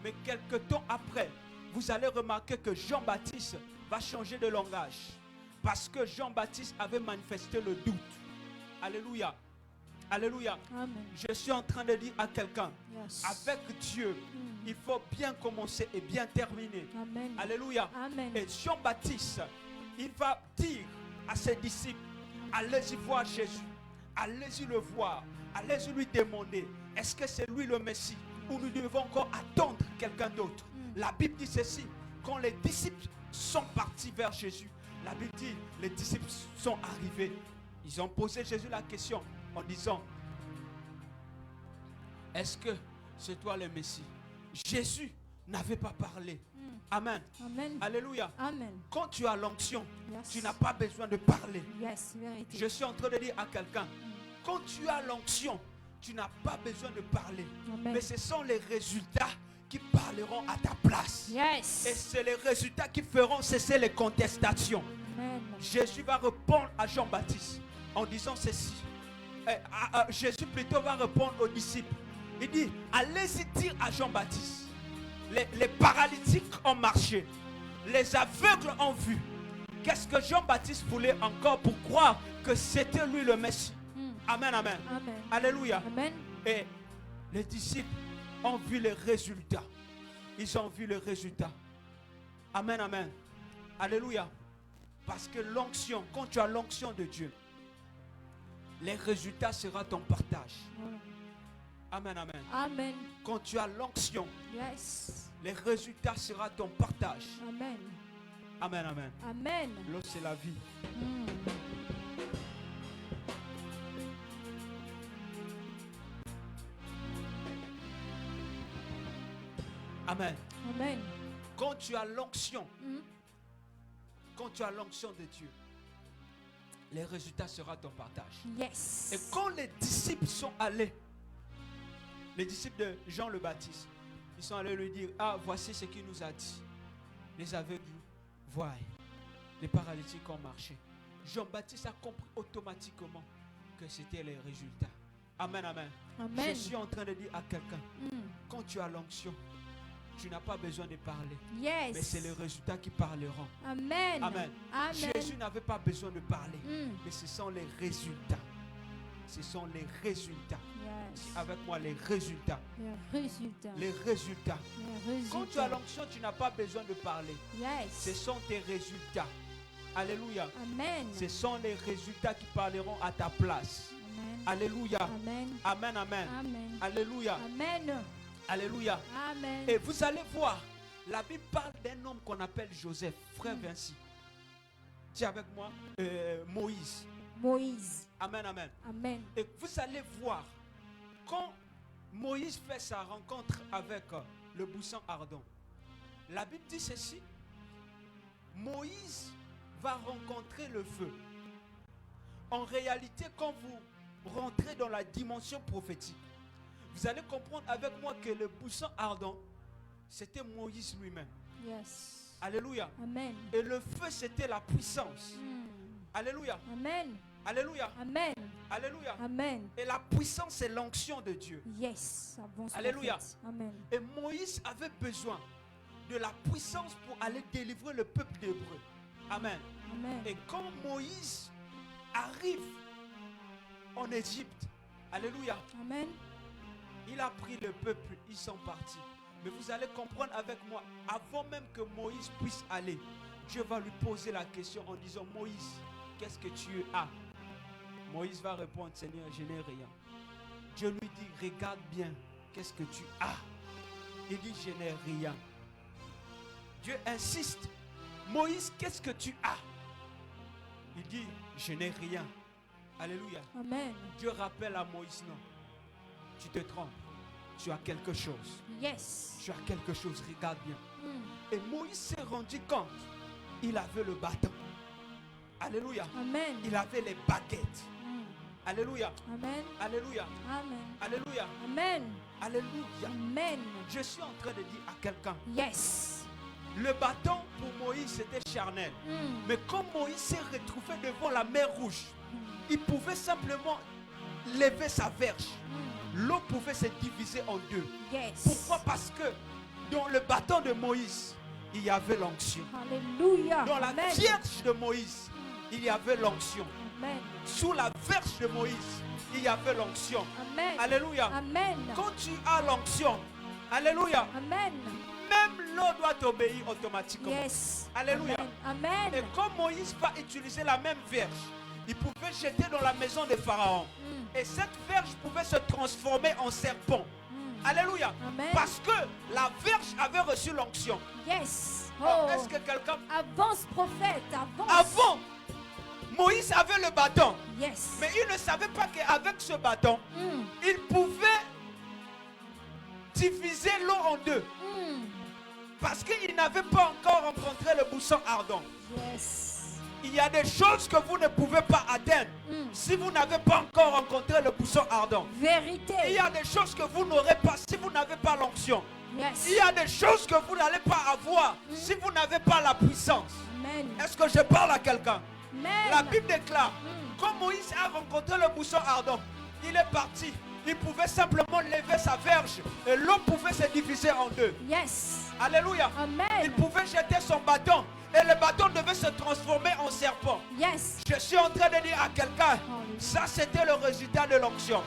Mais quelque temps après, vous allez remarquer que Jean-Baptiste va changer de langage. Parce que Jean-Baptiste avait manifesté le doute. Alléluia. Alléluia. Amen. Je suis en train de dire à quelqu'un, Yes. avec Dieu, il faut bien commencer et bien terminer. Amen. Alléluia. Amen. Et Jean-Baptiste, il va dire à ses disciples, allez-y voir Jésus, allez-y le voir, allez-y lui demander, est-ce que c'est lui le Messie ou nous devons encore attendre quelqu'un d'autre? La Bible dit ceci, quand les disciples sont partis vers Jésus, la Bible dit, les disciples sont arrivés, ils ont posé Jésus la question en disant, est-ce que c'est toi le Messie? Jésus n'avait pas parlé. Amen. Amen. Alléluia. Amen. Quand tu as l'onction, Yes. tu n'as pas besoin de parler. Yes, vérité. Je suis en train de dire à quelqu'un, quand tu as l'onction, tu n'as pas besoin de parler. Amen. Mais ce sont les résultats qui parleront à ta place. Yes. Et c'est les résultats qui feront cesser les contestations. Amen. Jésus va répondre à Jean-Baptiste en disant ceci. Jésus plutôt va répondre aux disciples. Il dit, allez-y dire à Jean-Baptiste. Les paralytiques ont marché. Les aveugles ont vu. Qu'est-ce que Jean-Baptiste voulait encore pour croire que c'était lui le Messie? Amen, amen. Amen. Alléluia. Amen. Et les disciples ont vu les résultats. Ils ont vu les résultats. Amen, amen. Alléluia. Parce que l'onction, quand tu as l'onction de Dieu, les résultats seront ton partage. Amen, amen. Amen. Quand tu as l'onction, Yes. les résultats seront ton partage. Amen. Amen, amen. Amen. L'eau, c'est la vie. Amen. Amen. Quand tu as l'onction, quand tu as l'onction de Dieu, les résultats seront ton partage. Yes. Et quand les disciples sont allés, les disciples de Jean le Baptiste, ils sont allés lui dire, ah, voici ce qu'il nous a dit. Les aveugles voient, les paralytiques ont marché. Jean-Baptiste a compris automatiquement que c'était les résultats. Amen, amen. Amen. Je suis en train de dire à quelqu'un, quand tu as l'onction, tu n'as pas besoin de parler. Yes. Mais c'est les résultats qui parleront. Amen. Amen. Amen. Jésus n'avait pas besoin de parler. Mais ce sont les résultats. Ce sont les résultats. Yes. Avec moi, les résultats. Les résultats. Les résultats. Les résultats. Quand tu as l'onction, tu n'as pas besoin de parler. Yes. Ce sont tes résultats. Alléluia. Amen. Ce sont les résultats qui parleront à ta place. Amen. Alléluia. Amen. Amen, amen. Amen. Alléluia. Amen. Alléluia. Amen. Et vous allez voir, la Bible parle d'un homme qu'on appelle Joseph, frère Vinci. Dis avec moi, Moïse. Moïse. Amen, amen. Amen. Et vous allez voir, quand Moïse fait sa rencontre avec le buisson ardent, la Bible dit ceci, Moïse va rencontrer le feu. En réalité, quand vous rentrez dans la dimension prophétique, vous allez comprendre avec moi que le buisson ardent, c'était Moïse lui-même. Yes. Alléluia. Amen. Et le feu, c'était la puissance. Alléluia. Amen. Alléluia. Amen. Alléluia. Amen. Et la puissance, c'est l'onction de Dieu. Yes. Avance. Alléluia. prophète. Amen. Et Moïse avait besoin de la puissance pour aller délivrer le peuple d'Hébreu. Amen. Amen. Et quand Moïse arrive en Égypte, alléluia, Amen. il a pris le peuple, ils sont partis. Mais vous allez comprendre avec moi, avant même que Moïse puisse aller, Dieu va lui poser la question en disant, Moïse, qu'est-ce que tu as? Moïse va répondre, Seigneur, je n'ai rien. Dieu lui dit, regarde bien, qu'est-ce que tu as? Il dit, je n'ai rien. Dieu insiste, Moïse, qu'est-ce que tu as? Il dit, je n'ai rien. Alléluia. Amen. Dieu rappelle à Moïse, non. Tu te trompes. Tu as quelque chose. Yes. Tu as quelque chose. Regarde bien. Mm. Et Moïse s'est rendu compte. Il avait le bâton. Alléluia. Amen. Il avait les baguettes. Mm. Alléluia. Amen. Alléluia. Amen. Alléluia. Amen. Alléluia. Amen. Je suis en train de dire à quelqu'un. Yes. Le bâton pour Moïse c'était charnel. Mm. Mais comme Moïse s'est retrouvé devant la mer rouge, il pouvait simplement lever sa verge. L'eau pouvait se diviser en deux. Yes. Pourquoi? Parce que dans le bâton de Moïse, il y avait l'onction. Alléluia. Dans la Amen. vierge de Moïse, il y avait l'onction. Amen. Sous la verge de Moïse, il y avait l'onction. Amen. Alléluia. Amen. Quand tu as l'onction, alléluia, Amen. même l'eau doit t'obéir automatiquement. Yes. Alléluia. Amen. Et comme Moïse va utiliser la même verge, il pouvait jeter dans la maison de Pharaon. Et cette verge pouvait se transformer en serpent. Alléluia. Amen. Parce que la verge avait reçu l'onction. Yes. Oh, est-ce que quelqu'un... Avance, prophète. Avance. Avant, Moïse avait le bâton. Yes. Mais il ne savait pas qu'avec ce bâton, il pouvait diviser l'eau en deux. Parce qu'il n'avait pas encore rencontré le buisson ardent. Yes. Il y a des choses que vous ne pouvez pas atteindre si vous n'avez pas encore rencontré le buisson ardent. Vérité. Il y a des choses que vous n'aurez pas si vous n'avez pas l'onction. Yes. Il y a des choses que vous n'allez pas avoir si vous n'avez pas la puissance. Amen. Est-ce que je parle à quelqu'un? Amen. La Bible déclare, quand Moïse a rencontré le buisson ardent, il est parti. Il pouvait simplement lever sa verge et l'eau pouvait se diviser en deux. Yes. Alléluia. Amen. Il pouvait jeter son bâton et le bâton devait se transformer en serpent. Yes. Je suis en train de dire à quelqu'un, ça c'était le résultat de l'onction.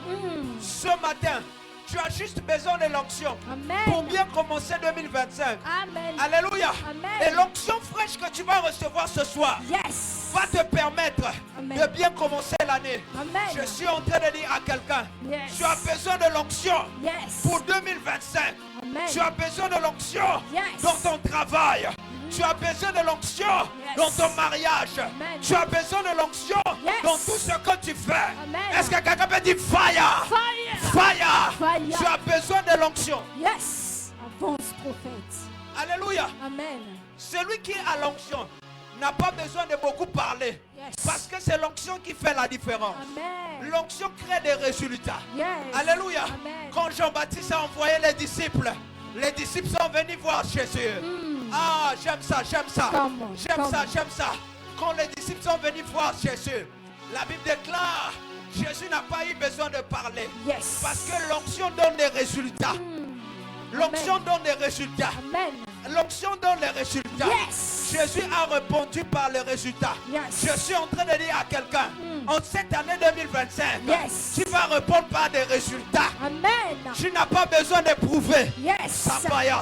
Ce matin, tu as juste besoin de l'onction Amen. pour bien commencer 2025. Amen. Alléluia. Amen. Et l'onction fraîche que tu vas recevoir ce soir Yes. va te permettre Amen. de bien commencer l'année. Amen. Je suis en train de dire à quelqu'un, Yes. tu as besoin de l'onction Yes. pour 2025. Amen. Tu as besoin de l'onction Yes. dans ton travail. Tu as besoin de l'onction Yes. dans ton mariage. Amen. Tu as besoin de l'onction Yes. dans tout ce que tu fais. Amen. Est-ce que quelqu'un peut dire fire? Fire. Fire. Fire. Tu as besoin de l'onction. Yes. Avance, prophète. Alléluia. Amen. Celui qui a l'onction n'a pas besoin de beaucoup parler. Yes. Parce que c'est l'onction qui fait la différence. Amen. L'onction crée des résultats. Yes. Alléluia. Amen. Quand Jean-Baptiste a envoyé les disciples sont venus voir Jésus. Ah, j'aime ça, j'aime ça. Come on, J'aime come ça, on. j'aime ça. Quand les disciples sont venus voir Jésus, la Bible déclare, Jésus n'a pas eu besoin de parler. Yes. Parce que l'onction donne des résultats. L'onction donne des résultats. Amen. L'onction donne les résultats. Yes. Jésus a répondu par les résultats. Yes. Je suis en train de dire à quelqu'un, en cette année 2025, Yes. tu vas répondre par des résultats. Amen. Tu n'as pas besoin de prouver. Yes. Sapaya.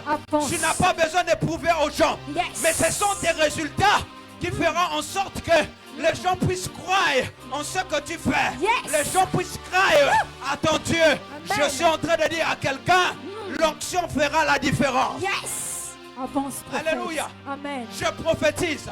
Avance. Tu n'as pas besoin de prouver aux gens. Yes. Mais ce sont tes résultats qui feront en sorte que les gens puissent croire en ce que tu fais. Yes. Les gens puissent croire à ton Dieu. Amen. Je suis en train de dire à quelqu'un, l'onction fera la différence. Yes. Avance, prophète. Alléluia. Amen. Je prophétise.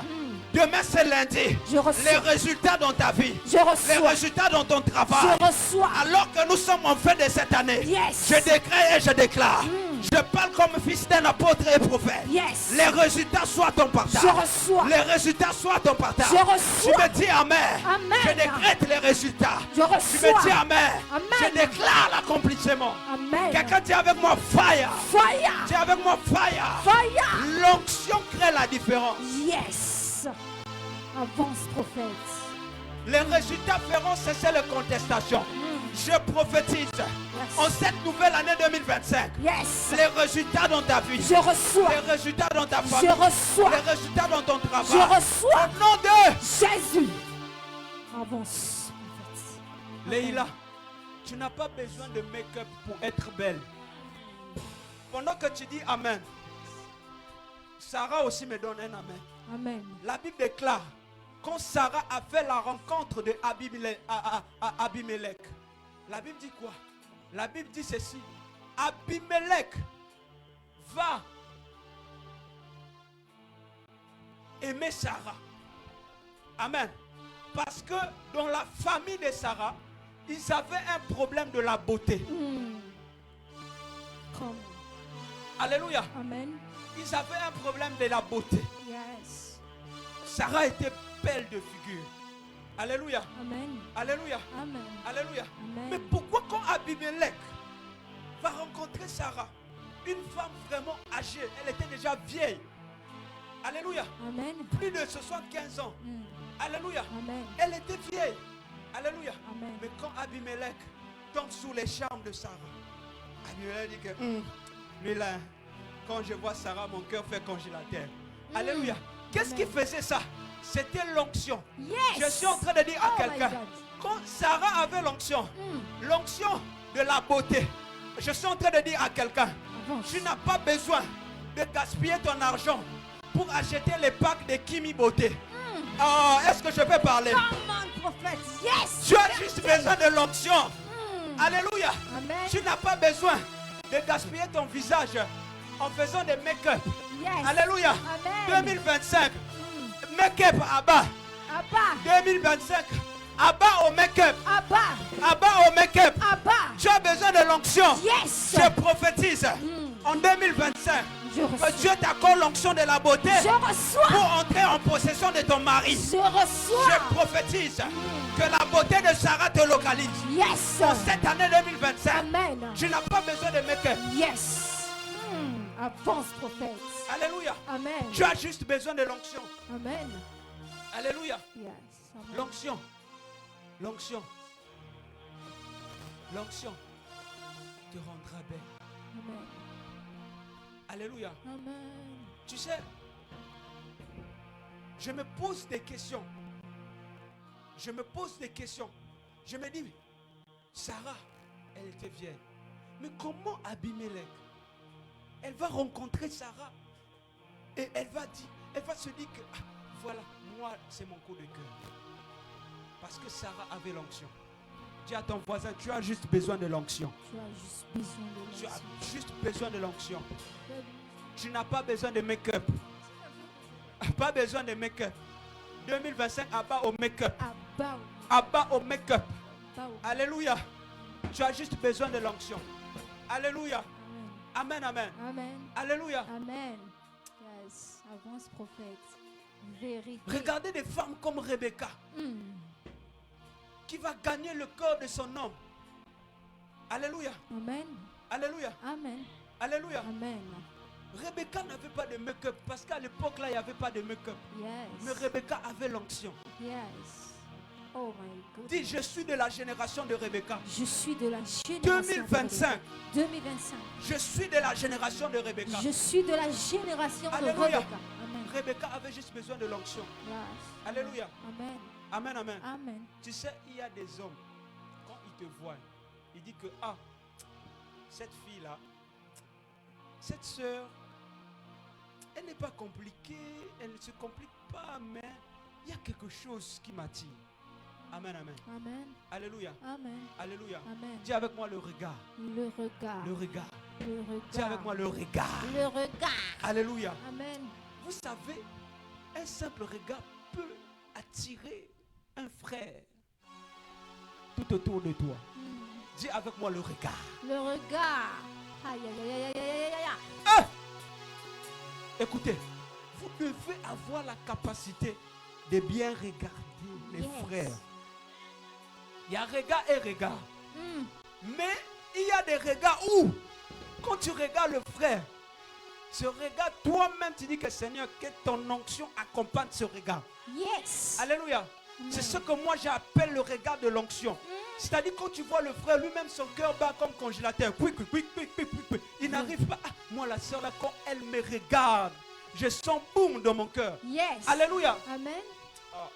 Demain c'est lundi. Je reçois. Les résultats dans ta vie. Je reçois. Les résultats dans ton travail. Je reçois. Alors que nous sommes en fin de cette année. Yes. Je décrète et je déclare. Je parle comme fils d'un apôtre et prophète. Yes. Les résultats soient ton partage. Je reçois. Les résultats soient ton partage. Je Tu reçois. me dis amen. Amen. Je décrète les résultats. Je Tu reçois. me dis amen. Amen. Je déclare l'accomplissement. Amen. Quelqu'un dit avec moi fire. Fire. Dis avec moi fire. Fire. L'onction crée la différence. Yes. Avance, prophète. Les résultats feront cesser les contestations. Je prophétise en cette nouvelle année 2025. Yes. Les résultats dans ta vie. Je reçois. Les résultats dans ta famille. Je reçois. Les résultats dans ton travail. Je reçois. Au nom de Jésus. Avance, prophète. Leïla, tu n'as pas besoin de make-up pour être belle. Pendant que tu dis amen, Sarah aussi me donne un amen. Amen. La Bible déclare, quand Sarah a fait la rencontre de Abimelech, la Bible dit quoi? La Bible dit ceci: Abimelech va aimer Sarah. Amen. Parce que dans la famille de Sarah, ils avaient un problème de la beauté. Come. Alléluia. Amen. Ils avaient un problème de la beauté. Yes. Sarah était belle de figure. Alléluia. Amen. Alléluia. Amen. Alléluia. Amen. Mais pourquoi quand Abimelech va rencontrer Sarah, une femme vraiment âgée, elle était déjà vieille. Alléluia. Amen. Plus de 75 ans. Alléluia. Amen. Elle était vieille. Alléluia. Amen. Mais quand Abimelech tombe sous les charmes de Sarah, Abimelech dit que lui là, quand je vois Sarah, mon cœur fait congélateur. Alléluia. Qu'est-ce qui faisait ça? C'était l'onction. Yes. Je suis en train de dire à Oh my quelqu'un, God. quand Sarah avait l'onction, l'onction de la beauté, je suis en train de dire à quelqu'un, Avance. tu n'as pas besoin de gaspiller ton argent pour acheter les packs de Kimi Beauté. Oh, est-ce que je peux parler? Come on, prophète. Yes. Tu as juste besoin de l'onction. Alléluia. Amen. Tu n'as pas besoin de gaspiller ton visage en faisant des make-up. Yes. Alléluia. Amen. 2025. Make-up à bas. Abba. 2025. À bas au make-up. Abba. À bas au make-up. Abba. Tu as besoin de l'onction. Yes. Je prophétise en 2025 Je que reçois. Dieu t'accorde l'onction de la beauté Je reçois. pour entrer en possession de ton mari. Je reçois. Je prophétise que la beauté de Sarah te localise. Yes. Pour cette année 2025, Amen. tu n'as pas besoin de make-up. Yes. Avance, prophète. Alléluia. Amen. Tu as juste besoin de l'onction. Amen. Alléluia. Yes. Amen. L'onction. L'onction. L'onction te rendra belle. Amen. Alléluia. Amen. Tu sais, je me pose des questions. Je me pose des questions. Je me dis, Sarah, elle était vieille. Mais comment Abimelech, elle va rencontrer Sarah et elle va se dire que, ah, voilà, moi, c'est mon coup de cœur. Parce que Sarah avait l'onction. Dis à ton voisin, tu as juste besoin de l'onction. Tu as juste besoin de Tu as l'onction. juste besoin de l'onction. Tu n'as pas besoin de make-up. Pas besoin de make-up. 2025, abat au make-up. Abba. Abat au make-up. Abba. Alléluia. Tu as juste besoin de l'onction. Alléluia. Amen. Amen, amen. Amen. Alléluia. Amen. Yes. Avance, prophète. Vérité. Regardez des femmes comme Rebecca qui va gagner le cœur de son homme. Alléluia. Amen. Alléluia. Amen. Alléluia. Amen. Rebecca n'avait pas de make-up parce qu'à l'époque là, il n'y avait pas de make-up. Yes. Mais Rebecca avait l'onction. Yes. Oh my God. Dis, je suis de la génération de Rebecca. Je suis de la génération 2025. de Rebecca. 2025. Je suis de la génération de Rebecca. Je suis de la génération Alléluia. de Rebecca. Amen. Rebecca avait juste besoin de l'onction. Yes. Alléluia. Amen. Amen, amen. Amen. Tu sais, il y a des hommes, quand ils te voient, ils disent que, ah, cette fille-là, cette soeur, elle n'est pas compliquée, elle ne se complique pas, mais il y a quelque chose qui m'attire. Amen, amen. Amen. Alléluia. Amen. Alléluia. Amen. Dis avec moi le regard. Le regard. Le regard. Le Dis avec regard. moi le regard. Le regard. Alléluia. Amen. Vous savez, un simple regard peut attirer un frère tout autour de toi. Dis avec moi le regard. Le regard. Aïe, aïe, aïe, aïe, aïe, aïe, aïe, aïe. Ah! Écoutez, vous devez avoir la capacité de bien regarder les Yes. frères. Il y a regard et regard. Mais il y a des regards où, quand tu regardes le frère, ce regard, toi-même, tu dis que Seigneur, que ton onction accompagne ce regard. Yes. Alléluia. C'est ce que moi j'appelle le regard de l'onction. C'est-à-dire quand tu vois le frère, lui-même son cœur bat comme congélateur. Il n'arrive pas. Ah, moi la soeur là, quand elle me regarde, je sens boum dans mon cœur. Yes. Alléluia. Amen. Ah.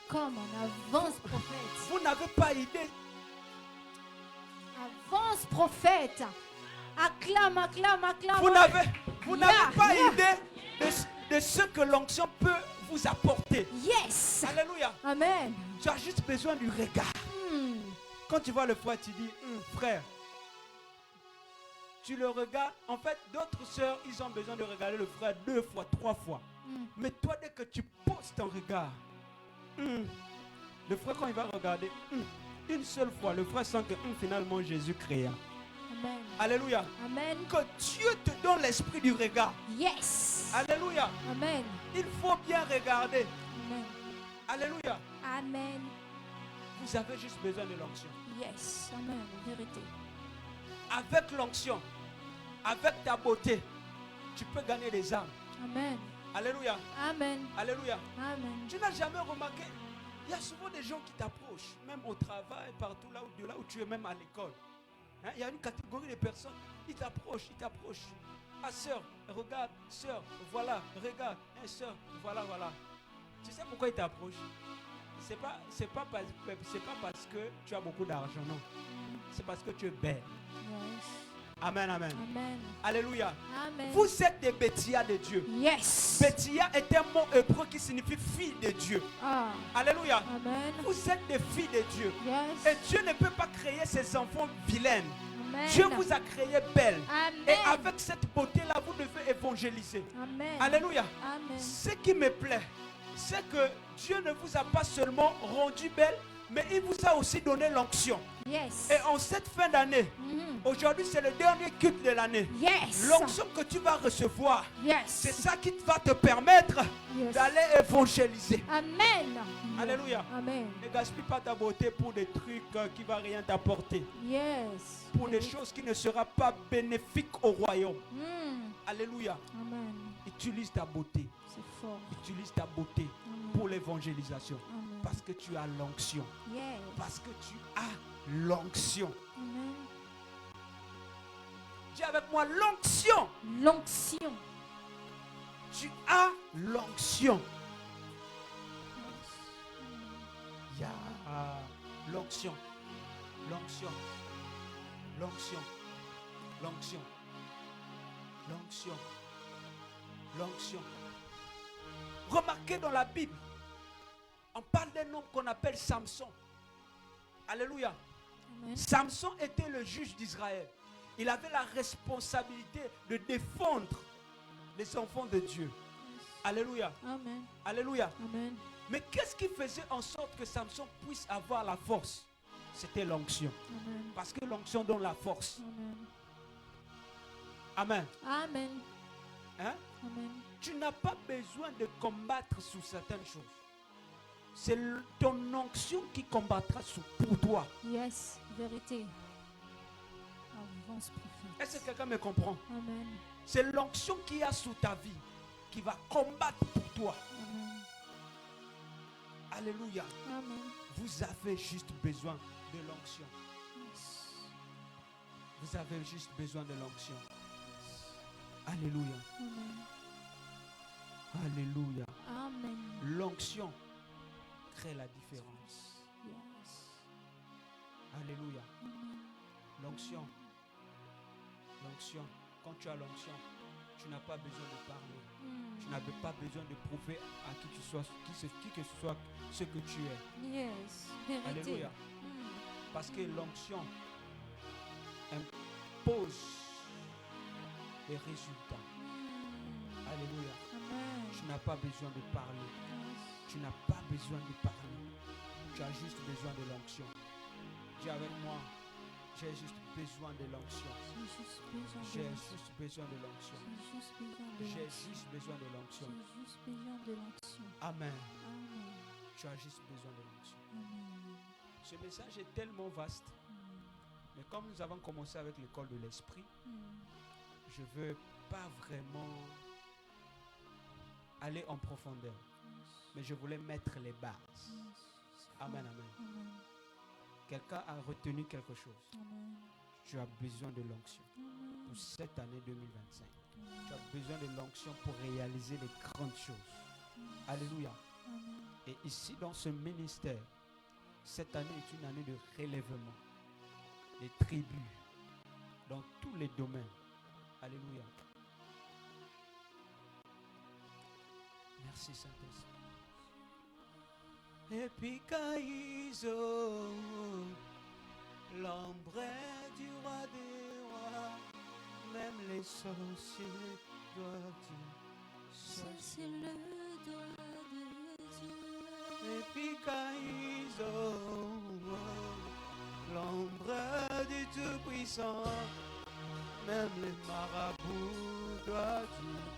Comme on avance, prophète. Vous n'avez pas idée. Avance, prophète. Acclame, acclame, acclame. Vous n'avez pas Yeah. idée de ce que l'onction peut vous apporter. Yes. Alléluia. Amen. Tu as juste besoin du regard. Quand tu vois le frère, tu dis, frère, tu le regardes. En fait, d'autres sœurs, ils ont besoin de regarder le frère 2 fois, 3 fois. Mais toi, dès que tu poses ton regard, Le frère, quand il va regarder, une seule fois, le frère sent que finalement Jésus créa. Amen. Alléluia. Amen. Que Dieu te donne l'esprit du regard. Yes. Alléluia. Amen. Il faut bien regarder. Amen. Alléluia. Amen. Vous avez juste besoin de l'onction. Yes. Amen. Vérité. Avec l'onction, avec ta beauté, tu peux gagner des âmes. Amen. Alléluia. Amen. Alléluia. Amen. Tu n'as jamais remarqué, il y a souvent des gens qui t'approchent, même au travail, partout là où tu es, même à l'école. Hein, il y a une catégorie de personnes, ils t'approchent. Ah sœur, regarde, sœur, voilà, regarde, hein, sœur, voilà. Tu sais pourquoi ils t'approchent? C'est pas parce que tu as beaucoup d'argent, non. C'est parce que tu es belle. Yes. Amen, amen. Amen. Alléluia. Amen. Vous êtes des Béthia de Dieu. Yes. Béthia est un mot hébreu qui signifie fille de Dieu. Ah. Alléluia. Amen. Vous êtes des filles de Dieu. Yes. Et Dieu ne peut pas créer ses enfants vilaines. Amen. Dieu vous a créé belles. Amen. Et avec cette beauté-là, vous devez évangéliser. Amen. Alléluia. Amen. Ce qui me plaît, c'est que Dieu ne vous a pas seulement rendu belle, mais il vous a aussi donné l'onction. Yes. Et en cette fin d'année, aujourd'hui c'est le dernier culte de l'année. Yes. L'onction que tu vas recevoir, Yes. c'est ça qui va te permettre Yes. d'aller évangéliser. Amen. Alléluia. Amen. Ne gaspille pas ta beauté pour des trucs qui ne vont rien t'apporter. Yes. Pour des choses qui ne seront pas bénéfiques au royaume. Alléluia. Amen. Utilise ta beauté. C'est fort. Utilise ta beauté Amen. pour l'évangélisation. Amen. Parce que tu as l'onction. Yes. Parce que tu as l'onction. Amen. Dis avec moi l'onction. L'onction. Tu as l'onction. Il y a l'onction. L'onction. L'onction. L'onction. L'onction. L'onction. Remarquez dans la Bible, on parle d'un homme qu'on appelle Samson. Alléluia. Amen. Samson était le juge d'Israël. Il avait la responsabilité de défendre les enfants de Dieu. Alléluia. Amen. Alléluia. Amen. Mais qu'est-ce qui faisait en sorte que Samson puisse avoir la force? C'était l'onction. Amen. Parce que l'onction donne la force. Amen. Amen. Amen. Hein? Amen. Tu n'as pas besoin de combattre sur certaines choses. C'est ton onction qui combattra pour toi. Yes. Vérité. Avance, prophète. Est-ce que quelqu'un me comprend? Amen. C'est l'onction qu'il y a sous ta vie qui va combattre pour toi. Amen. Alléluia. Amen. Vous avez juste besoin de l'onction. Yes. Vous avez juste besoin de l'onction. Alléluia. Amen. Alléluia. Amen. L'onction crée la différence. Yes. Alléluia. Amen. L'onction. L'onction. Quand tu as l'onction, tu n'as pas besoin de parler. Tu n'as pas besoin de prouver à qui tu sois, qui que ce soit ce que tu es. Yes. Vérité. Alléluia. Parce que l'onction impose les résultats. Alléluia. Amen. Tu n'as pas besoin de parler. Yes. Tu n'as pas besoin de parler. Tu as juste besoin de l'onction. Dis avec moi, j'ai juste besoin de l'onction. J'ai J'ai juste besoin juste besoin de de l'onction. J'ai J'ai juste besoin de juste besoin de l'onction. J'ai juste besoin de l'onction. Amen. Amen. Tu as juste besoin de l'onction. Amen. Ce message est tellement vaste. Mais comme nous avons commencé avec l'école de l'esprit, je ne veux pas vraiment aller en profondeur. Mais je voulais mettre les bases. Amen, amen. Amen. Quelqu'un a retenu quelque chose. Amen. Tu as besoin de l'onction Amen. pour cette année 2025. Tu as besoin de l'onction pour réaliser les grandes choses. Alléluia. Amen. Et ici, dans ce ministère, cette année est une année de relèvement. Les tribus, dans tous les domaines. Alléluia. Merci Saint-Esprit. Et puis Caïso, l'ombre du roi des rois, même les sorciers doivent dire Ça c'est le doigt de Dieu. Epikaizo, l'ombre du Tout-Puissant, même les marabouts doivent dire.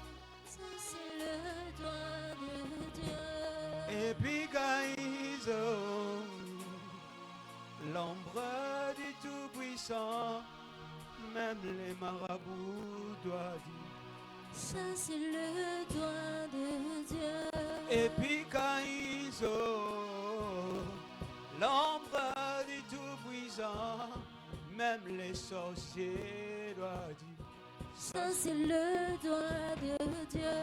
Ça c'est le doigt de Dieu. Epikaizo, l'ombre du Tout-Puissant, même les marabouts doivent dire. Ça c'est le doigt de Dieu. Epikaizo, l'ombre du Tout-Puissant, même les sorciers doivent dire. Ça c'est le doigt de Dieu.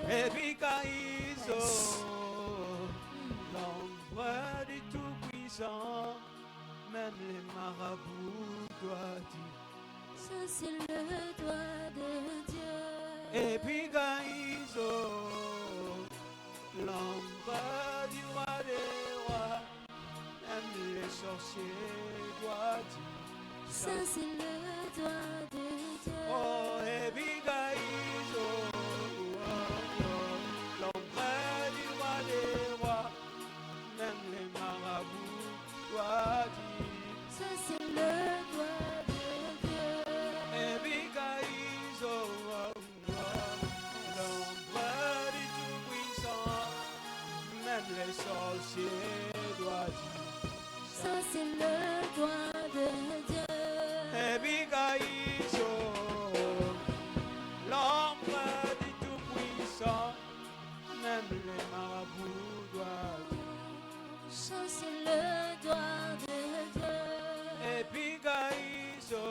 Epikaizo, l'ombre du Tout-Puissant, même les marabouts doivent dire. Ça c'est le doigt de Dieu. Epikaizo, l'ombre du roi des rois, même les sorciers doivent dire. Ça c'est le doigt de Dieu. Oh, Epikaizo, l'ombre du roi des rois, même les marabouts doivent dire. Ça c'est le doigt de Dieu. Epikaizo, l'ombre du Tout-Puissant, même les sorciers doivent dire. Ça c'est le doigt de Dieu. Epikaizo, l'ombre du Tout-Puissant, même les marabouts doivent dire. Ça c'est le doigt de Dieu. Epikaizo,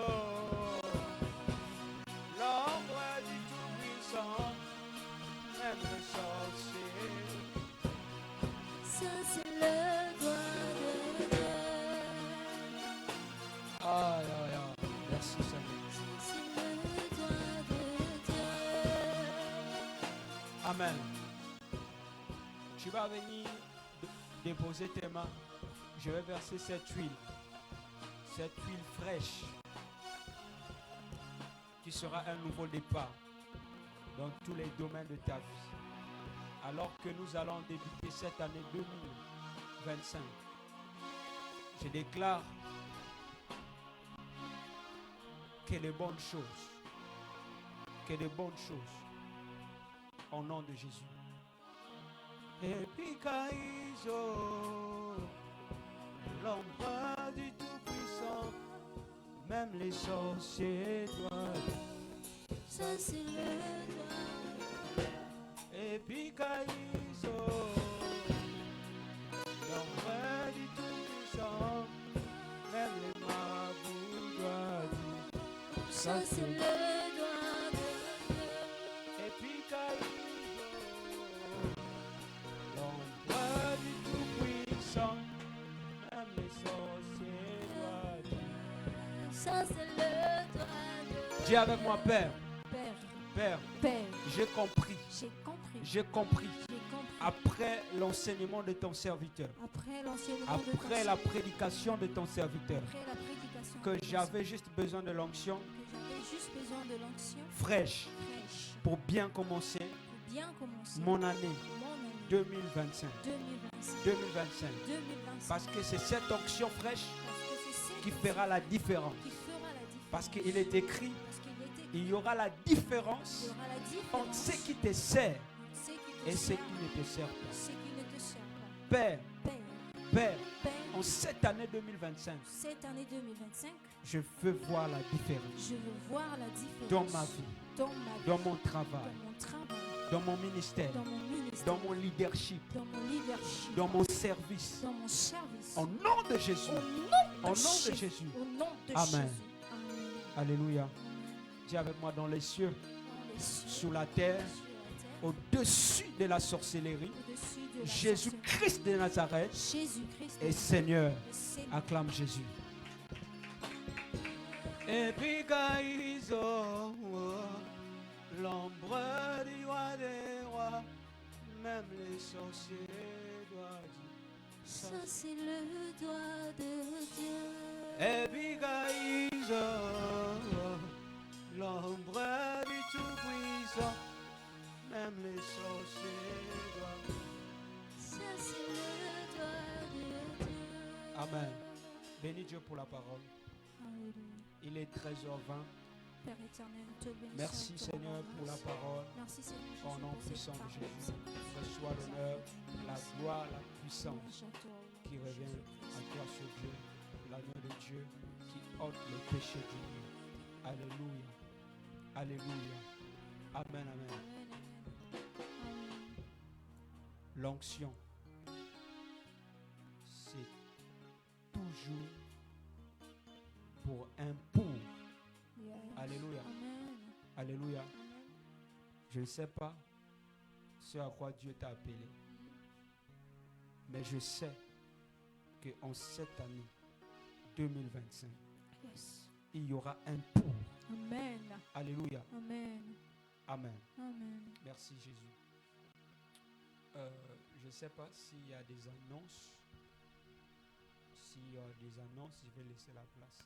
l'ombre du Tout-Puissant, même les sorciers. Ça c'est le doigt de Dieu. Aïe, aïe, aïe. Merci Seigneur. C'est le doigt de Dieu. Amen. Tu vas venir déposer tes mains. Je vais verser cette huile fraîche, qui sera un nouveau départ dans tous les domaines de ta vie. Alors que nous allons débuter cette année 2025, je déclare que les bonnes choses, au nom de Jésus. Epikaizo, l'ombre du Tout-Puissant, même les sorciers doivent. Ça c'est le doigt. Epikaizo, l'ombre du Tout-Puissant, même les marabouts doivent. Ça c'est le doigt de Dieu. Epikaizo, l'ombre du Tout-Puissant, même les sorciers doivent. Ça c'est le doigt de Dieu. Dis avec moi, Père, Père, Père, Père, j'ai compris, j'ai compris. j'ai compris. J'ai compris. Après l'enseignement de ton serviteur, Après l'enseignement de après la prédication de ton serviteur, après la prédication que de ton j'avais juste besoin de l'onction que j'avais juste besoin de l'onction fraîche fraîche pour bien commencer pour bien commencer mon année mon année 2025. 2025. 2025. 2025. Parce que c'est cette onction fraîche Parce que c'est cette qui fera la différence. qui fera la différence. Parce qu'il est écrit, Parce qu'il est écrit, il y aura la il différence y aura la entre différence ce qui te sert entre ceux qui te et ceux servent qui ne te servent et pas. ceux qui ne te servent pas. Père, Père, Père, Père, en cette année 2025, cette année 2025, je veux voir la différence je veux voir la différence dans ma vie, dans ma vie, dans mon travail, dans mon travail, dans mon ministère, dans mon ministère, dans mon leadership, dans mon leadership, dans mon service. dans mon service. Au nom de Jésus. Au nom Au nom de Jésus. Au nom de Amen. Jésus. Amen. Alléluia. Dis avec moi, dans les cieux, Dans les cieux, sous la terre, sur la terre, au-dessus de la sorcellerie, au-dessus de la Jésus-Christ de Nazareth sorcellerie, Jésus-Christ est Seigneur. est Seigneur. Acclame Jésus. Epikaizo, l'ombre du roi des rois, même les sorciers doivent dire. Ça c'est le doigt de Dieu. Epikaizo, l'ombre du Tout-Puissant, même les sorciers doivent. Ça c'est le Amen. Bénis Dieu pour la parole. Alléluia. Il est 13h20. Père éternel, nous te bénissons. Merci nous te Seigneur rendons pour la grâce. parole. Merci Seigneur Jésus Au nom pour cette puissant de parole, Jésus, Seigneur. reçois l'honneur, la gloire, la puissance Louange à toi, au nom qui de revient Jésus-Christ. à toi, ce Dieu, l'agneau de Dieu qui ôte le péché du monde. Alléluia. Alléluia. Amen, amen. Amen, amen. L'onction, c'est toujours pour un pour. Yes. Alléluia. Amen. Alléluia. Amen. Je ne sais pas ce à quoi Dieu t'a appelé, mais je sais qu'en cette année 2025, Yes. il y aura un pour. Amen. Alléluia. Amen. Amen. Amen. Merci Jésus. Je ne sais pas s'il y a des annonces. S'il y a des annonces, je vais laisser la place.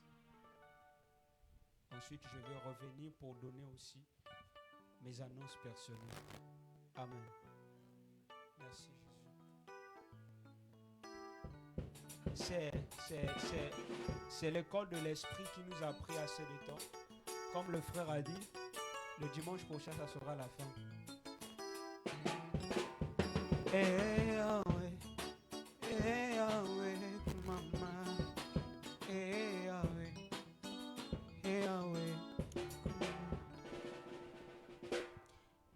Ensuite, je vais revenir pour donner aussi mes annonces personnelles. Amen. Merci Jésus. C'est l'école de l'esprit qui nous a pris assez de temps. Comme le frère a dit, le dimanche prochain, ça sera la fin. Eh, ah ouais. Eh, ah ouais, maman. Eh, ah ouais. Eh, ah ouais.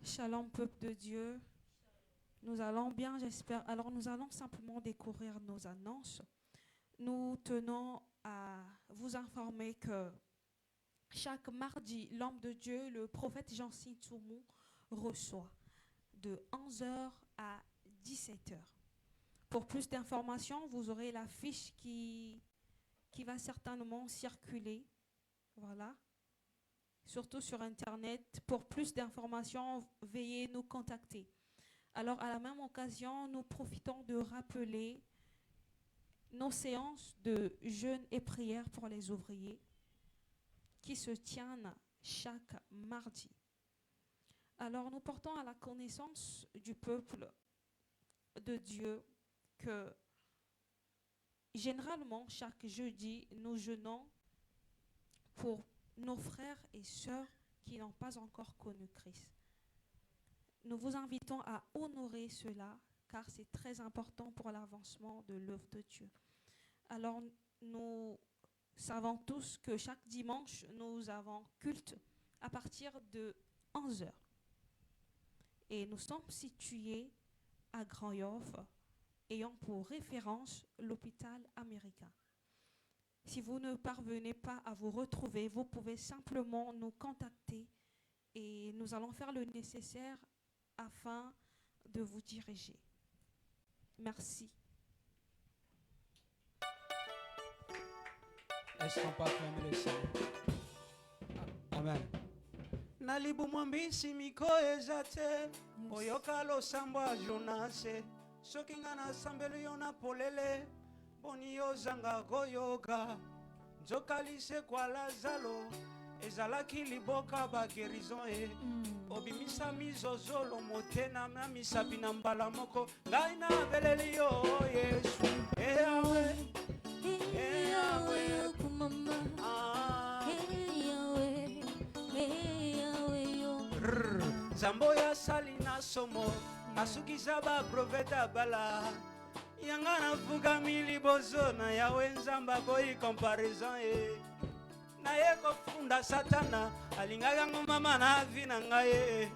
Shalom, peuple de Dieu. Nous allons bien, j'espère. Alors, nous allons simplement découvrir nos annonces. Nous tenons à vous informer que chaque mardi, l'homme de Dieu, le prophète Jean-Cy Toumou, reçoit de 11h à 17h. Pour plus d'informations, vous aurez la fiche qui va certainement circuler. Voilà. Surtout sur Internet. Pour plus d'informations, veuillez nous contacter. Alors, à la même occasion, nous profitons de rappeler nos séances de jeûne et prière pour les ouvriers qui se tiennent chaque mardi. Alors, nous portons à la connaissance du peuple de Dieu que généralement, chaque jeudi, nous jeûnons pour nos frères et sœurs qui n'ont pas encore connu Christ. Nous vous invitons à honorer cela car c'est très important pour l'avancement de l'œuvre de Dieu. Alors, nous savons tous que chaque dimanche, nous avons culte à partir de 11h. Et nous sommes situés à Grand-Yoff, ayant pour référence l'hôpital américain. Si vous ne parvenez pas à vous retrouver, vous pouvez simplement nous contacter et nous allons faire le nécessaire afin de vous diriger. Merci. Est-ce qu'on peut acclamer le Seigneur? Amen. Nalibu mwambisi miko ezate oyoka losambwa jonase soki nga nasambeli yo na polele boni yozanga koyoka nzoka lisekwa lazalo ezalaki liboka bagerizon e obimisa mizozolo motena na misapi na mbala moko ngai nabeleli yo yesu eyawe eyawe Zambo ya sali na somo asukisa ba profeta bala yanga na fuka milibozo na yawe nzamba boyi comparison e na ye kofunda satana alingaka ngomama na vi na ngai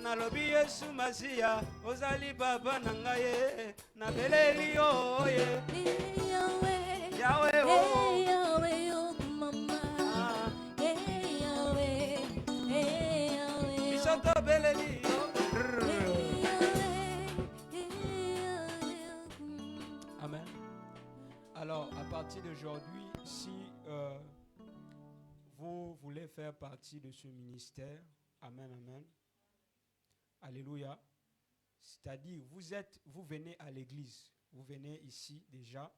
nalobi yesu masiya ozali papa na ngai na beleli yo ye yawe o bisoto beleli yo. Amen. Alors, à partir d'aujourd'hui, si vous voulez faire partie de ce ministère, amen, amen, alléluia, c'est-à-dire vous venez à l'église, vous venez ici déjà,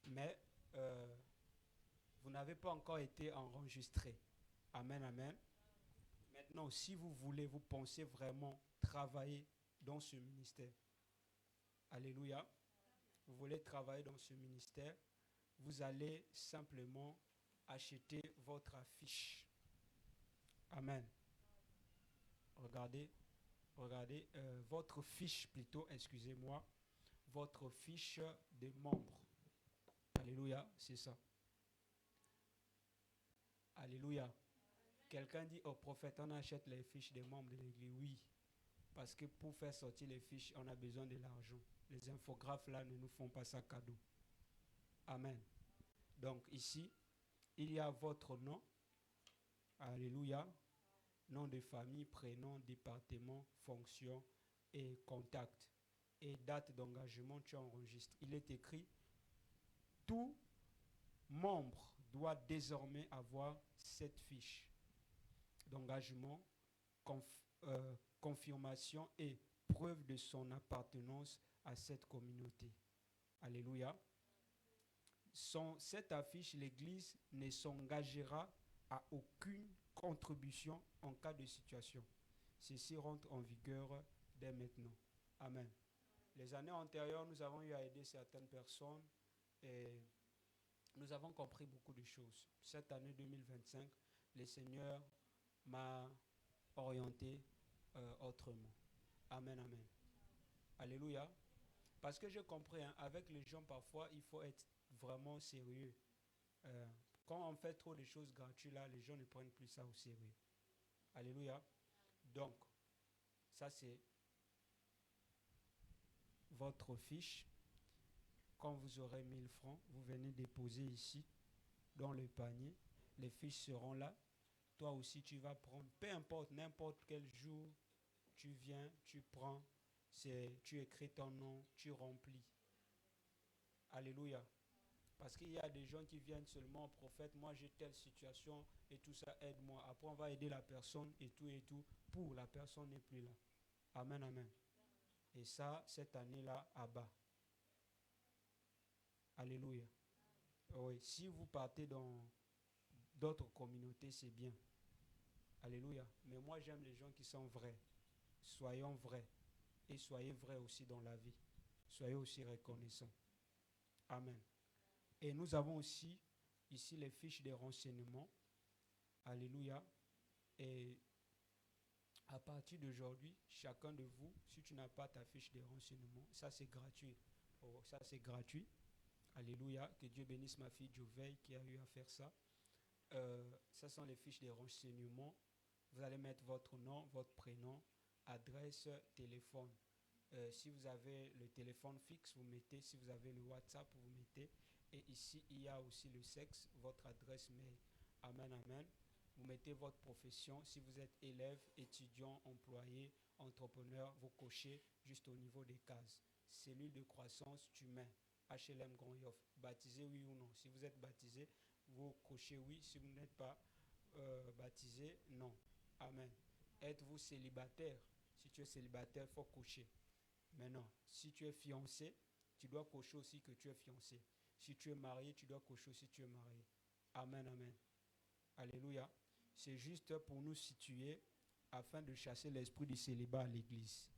mais vous n'avez pas encore été enregistré, amen, amen. Maintenant, si vous voulez, vous pensez vraiment travailler dans ce ministère, alléluia, vous voulez travailler dans ce ministère, vous allez simplement acheter votre affiche. Amen. Regardez, votre fiche plutôt, excusez-moi, votre fiche de membre. Alléluia, c'est ça. Alléluia. Quelqu'un dit au prophète, on achète les fiches des membres de l'église. Oui, parce que pour faire sortir les fiches, on a besoin de l'argent. Les infographes là ne nous font pas ça cadeau. Amen. Donc ici, il y a votre nom. Alléluia. Nom de famille, prénom, département, fonction et contact. Et date d'engagement, tu enregistres. Il est écrit, tout membre doit désormais avoir cette fiche d'engagement, confirmation et preuve de son appartenance à cette communauté. Alléluia. Cette affiche, l'Église ne s'engagera à aucune contribution en cas de situation. Ceci rentre en vigueur dès maintenant. Amen. Les années antérieures, nous avons eu à aider certaines personnes et nous avons compris beaucoup de choses. Cette année 2025, le Seigneur m'a orienté autrement. Amen, amen. Alléluia. Parce que j'ai compris, hein, avec les gens, parfois, il faut être vraiment sérieux. Quand on fait trop de choses gratuites, là, les gens ne prennent plus ça au sérieux. Alléluia. Donc, ça c'est votre fiche. Quand vous aurez 1000 francs, vous venez déposer ici, dans le panier. Les fiches seront là. Toi aussi, tu vas prendre, peu importe, n'importe quel jour, tu viens, tu prends, tu écris ton nom, tu remplis. Alléluia. Parce qu'il y a des gens qui viennent seulement au prophète, moi j'ai telle situation et tout ça, aide-moi. Après on va aider la personne et tout, pour la personne n'est plus là. Amen, amen. Et ça, cette année-là, à bas. Alléluia. Oui, si vous partez dans d'autres communautés, c'est bien. Alléluia. Mais moi j'aime les gens qui sont vrais. Soyons vrais. Et soyez vrais aussi dans la vie. Soyez aussi reconnaissants. Amen. Et nous avons aussi ici les fiches de renseignements. Alléluia. Et à partir d'aujourd'hui, chacun de vous, si tu n'as pas ta fiche de renseignements, ça c'est gratuit. Oh, ça c'est gratuit. Alléluia. Que Dieu bénisse ma fille Joveille qui a eu à faire ça. Ça sont les fiches de renseignements. Vous allez mettre votre nom, votre prénom, adresse, téléphone. Si vous avez le téléphone fixe, vous mettez. Si vous avez le WhatsApp, vous mettez. Et ici, il y a aussi le sexe, votre adresse mail. Amen, amen. Vous mettez votre profession. Si vous êtes élève, étudiant, employé, entrepreneur, vous cochez juste au niveau des cases. Cellule de croissance, tu mets HLM Grand Yoff. Baptisé, oui ou non. Si vous êtes baptisé, vous cochez oui. Si vous n'êtes pas baptisé, non. Amen. Êtes-vous célibataire? Si tu es célibataire, il faut cocher. Maintenant, si tu es fiancé, tu dois cocher aussi que tu es fiancé. Si tu es marié, tu dois cocher aussi que tu es marié. Amen, amen. Alléluia. C'est juste pour nous situer afin de chasser l'esprit du célibat à l'église.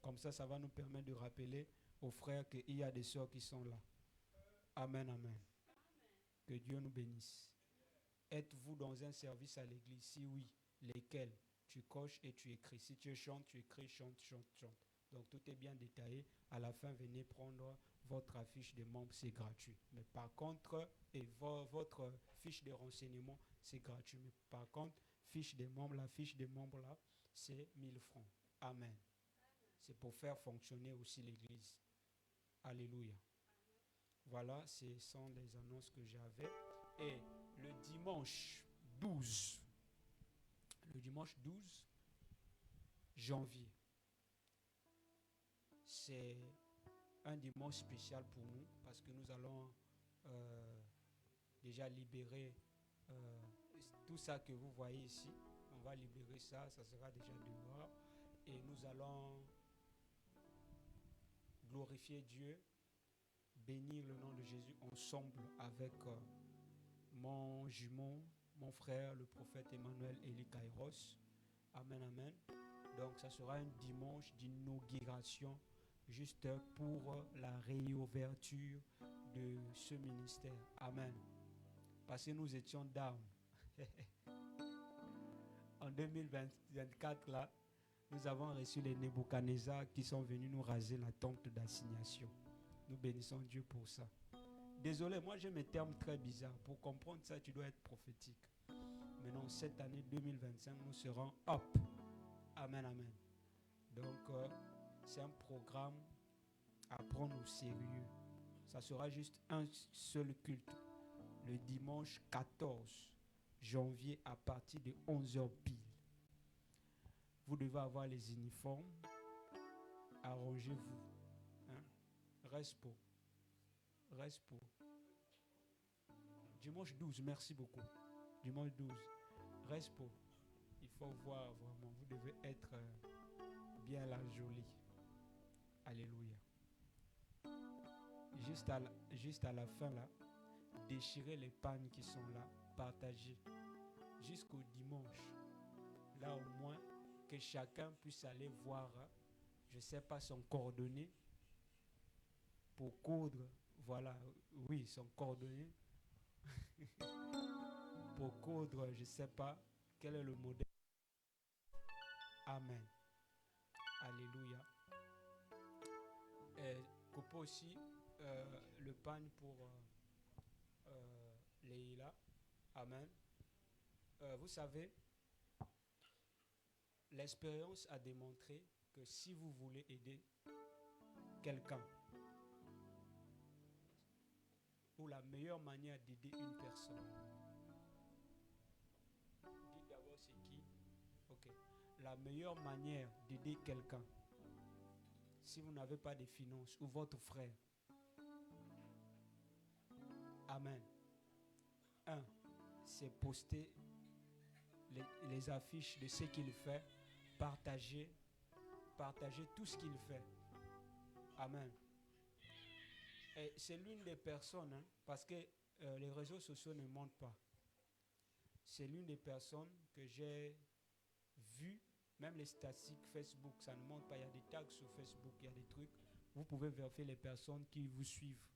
Comme ça, ça va nous permettre de rappeler aux frères qu'il y a des sœurs qui sont là. Amen, amen. Que Dieu nous bénisse. Êtes-vous dans un service à l'église? Si oui, lesquels? Tu coches et tu écris. Si tu chantes, tu écris, chante. Donc tout est bien détaillé. À la fin, venez prendre votre affiche de membre, c'est gratuit. Mais par contre, votre fiche de renseignement, c'est gratuit. Mais par contre, fiche des membres, la fiche des membres là, c'est 1000 francs. Amen. C'est pour faire fonctionner aussi l'église. Alléluia. Voilà, ce sont les annonces que j'avais. Et le dimanche 12 janvier, c'est un dimanche spécial pour nous parce que nous allons déjà libérer tout ça que vous voyez ici. On va libérer ça, ça sera déjà dehors. Et nous allons glorifier Dieu, bénir le nom de Jésus ensemble avec mon jumeau, mon frère, le prophète Emmanuel Eli Kairos. Amen, amen. Donc ça sera un dimanche d'inauguration juste pour la réouverture de ce ministère. Amen. Parce que nous étions down. En 2024, là, nous avons reçu les Nebuchadnezzar qui sont venus nous raser la tente d'assignation. Nous bénissons Dieu pour ça. Désolé, moi j'ai mes termes très bizarres. Pour comprendre ça, tu dois être prophétique. Maintenant, cette année 2025, nous serons up. Amen, amen. Donc, c'est un programme à prendre au sérieux. Ça sera juste un seul culte. Le dimanche 14 janvier à partir de 11h pile. Vous devez avoir les uniformes. Arrangez-vous. Hein? Respo. Dimanche 12, merci beaucoup. Dimanche 12. Respo. Il faut voir vraiment. Vous devez être bien la jolie. Alléluia. Juste à la fin là, déchirez les pannes qui sont là. Partagez. Jusqu'au dimanche. Là au moins, que chacun puisse aller voir, je ne sais pas, son coordonnées pour coudre. Voilà, oui, son coordonnées. Pour coudre, je ne sais pas quel est le modèle. Amen. Alléluia. Et coupe aussi le pan pour Leïla. Amen. Vous savez, l'expérience a démontré que si vous voulez aider quelqu'un, ou la meilleure manière d'aider une personne, dites d'abord c'est qui. Ok. La meilleure manière d'aider quelqu'un, si vous n'avez pas de finances, ou votre frère, amen. C'est poster les affiches de ce qu'il fait, partager tout ce qu'il fait. Amen. Et c'est l'une des personnes, hein, parce que les réseaux sociaux ne mentent pas. C'est l'une des personnes que j'ai vues, même les statistiques Facebook, ça ne montre pas. Il y a des tags sur Facebook, il y a des trucs. Vous pouvez vérifier les personnes qui vous suivent.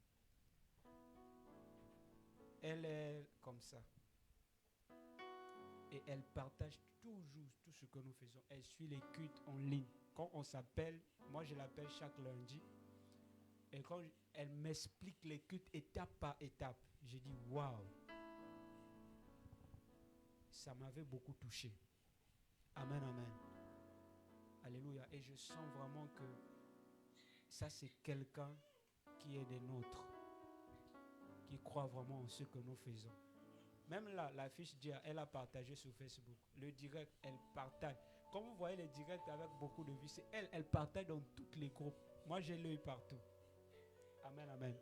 Elle est comme ça. Et elle partage toujours tout ce que nous faisons. Elle suit les cultes en ligne. Quand on s'appelle, moi je l'appelle chaque lundi. Et quand elle m'explique les cultes étape par étape, j'ai dit waouh. Ça m'avait beaucoup touché. Amen, amen. Alléluia. Et je sens vraiment que ça c'est quelqu'un qui est des nôtres. Qui croit vraiment en ce que nous faisons. Même là, la fiche DIA, elle a partagé sur Facebook. Le direct, elle partage. Quand vous voyez les directs avec beaucoup de vues, c'est elle partage dans tous les groupes. Moi, j'ai l'œil partout. Amen, amen.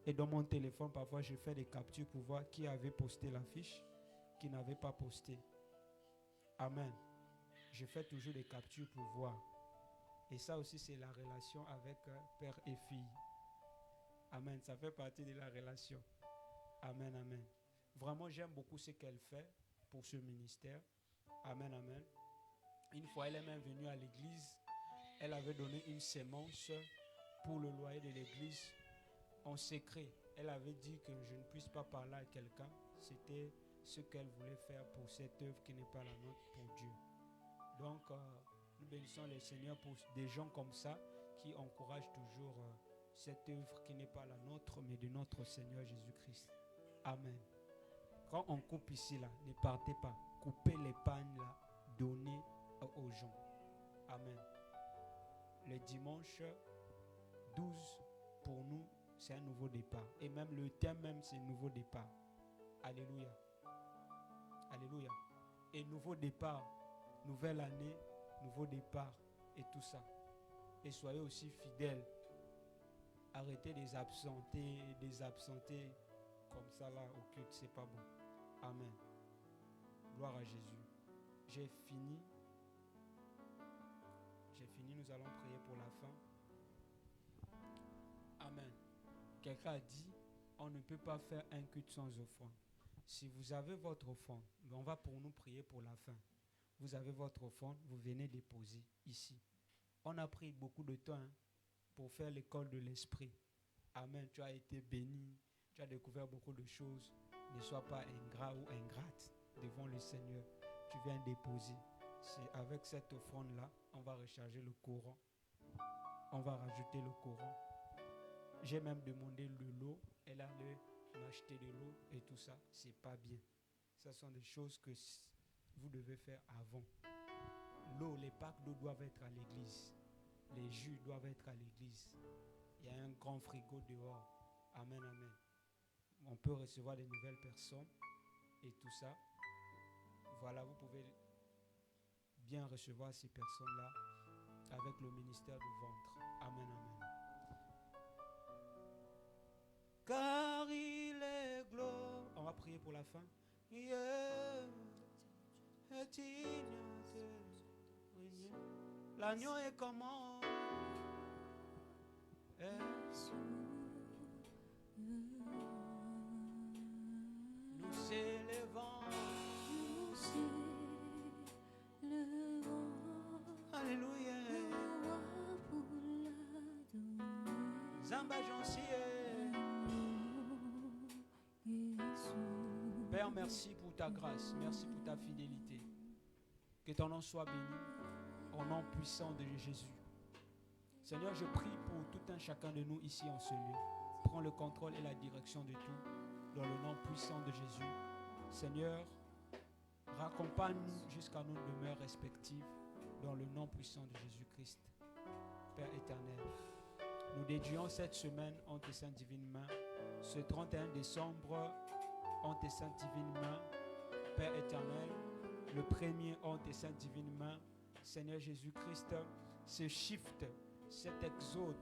Et dans mon téléphone, parfois, je fais des captures pour voir qui avait posté la fiche, qui n'avait pas posté. Amen. Je fais toujours des captures pour voir. Et ça aussi, c'est la relation avec père et fille. Amen. Ça fait partie de la relation. Amen, amen. Vraiment, j'aime beaucoup ce qu'elle fait pour ce ministère. Amen, amen. Une fois, elle est même venue à l'église. Elle avait donné une sémence pour le loyer de l'église en secret. Elle avait dit que je ne puisse pas parler à quelqu'un. C'était ce qu'elle voulait faire pour cette œuvre qui n'est pas la nôtre pour Dieu. Donc, nous bénissons le Seigneur pour des gens comme ça qui encouragent toujours cette œuvre qui n'est pas la nôtre, mais de notre Seigneur Jésus-Christ. Amen. Quand on coupe ici, là, ne partez pas. Coupez les pannes, là, donnez aux gens. Amen. Le dimanche 12, pour nous, c'est un nouveau départ. Et même le thème même, c'est nouveau départ. Alléluia. Alléluia. Et nouveau départ, nouvelle année, nouveau départ et tout ça. Et soyez aussi fidèles. Arrêtez de les absenter comme ça là au culte, c'est pas bon. Amen. Gloire à Jésus. J'ai fini, nous allons prier pour la fin. Amen. Quelqu'un a dit, on ne peut pas faire un culte sans offrande. Si vous avez votre offrande, on va pour nous prier pour la fin. Vous avez votre offrande, vous venez déposer ici. On a pris beaucoup de temps pour faire l'école de l'esprit. Amen. Tu as été béni. Tu as découvert beaucoup de choses. Ne sois pas ingrat ou ingrate devant le Seigneur. Tu viens déposer. C'est avec cette offrande-là, on va recharger le courant. On va rajouter le courant. J'ai même demandé de l'eau. Elle allait m'acheter de l'eau et tout ça. C'est pas bien. Ce sont des choses que vous devez faire avant. L'eau, les packs d'eau doivent être à l'église. Les jus doivent être à l'église. Il y a un grand frigo dehors. Amen, amen. On peut recevoir des nouvelles personnes et tout ça. Voilà, vous pouvez bien recevoir ces personnes-là avec le ministère du ventre. Amen, amen. Car il est glorieux. On va prier pour la fin. L'agneau est comment? Nous s'élevons. Alléluia. Zamba Père, merci pour ta grâce, merci pour ta fidélité. Que ton nom soit béni au nom puissant de Jésus. Seigneur, je prie pour tout un chacun de nous ici en ce lieu. Prends le contrôle et la direction de tout dans le nom puissant de Jésus. Seigneur, raccompagne-nous jusqu'à nos demeures respectives dans le nom puissant de Jésus-Christ. Père éternel, nous dédions cette semaine en tes saintes divines mains. Ce 31 décembre, en tes saintes divines mains. Père éternel, le premier en tes saintes divines mains. Seigneur Jésus-Christ, ce shift, cet exode,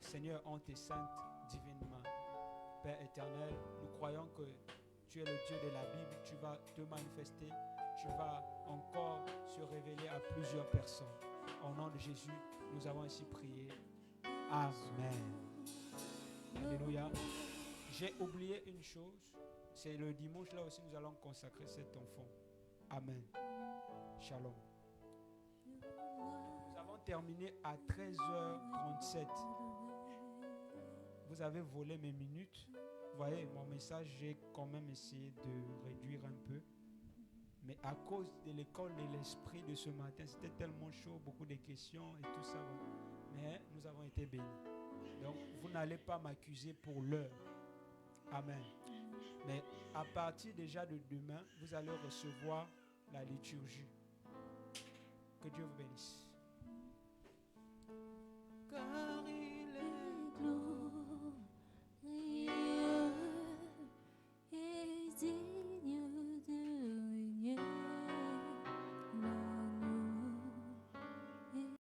Seigneur, en tes saintes divines mains. Père éternel, nous croyons que tu es le Dieu de la Bible, tu vas te manifester, tu vas encore se révéler à plusieurs personnes. Au nom de Jésus, nous avons ainsi prié. Amen. Alléluia. J'ai oublié une chose, c'est le dimanche là aussi nous allons consacrer cet enfant. Amen. Shalom. Nous avons terminé à 13h37. Vous avez volé mes minutes. Vous voyez, mon message, j'ai quand même essayé de réduire un peu. Mais à cause de l'école de l'esprit de ce matin, c'était tellement chaud, beaucoup de questions et tout ça. Mais nous avons été bénis. Donc, vous n'allez pas m'accuser pour l'heure. Amen. Mais à partir déjà de demain, vous allez recevoir la liturgie.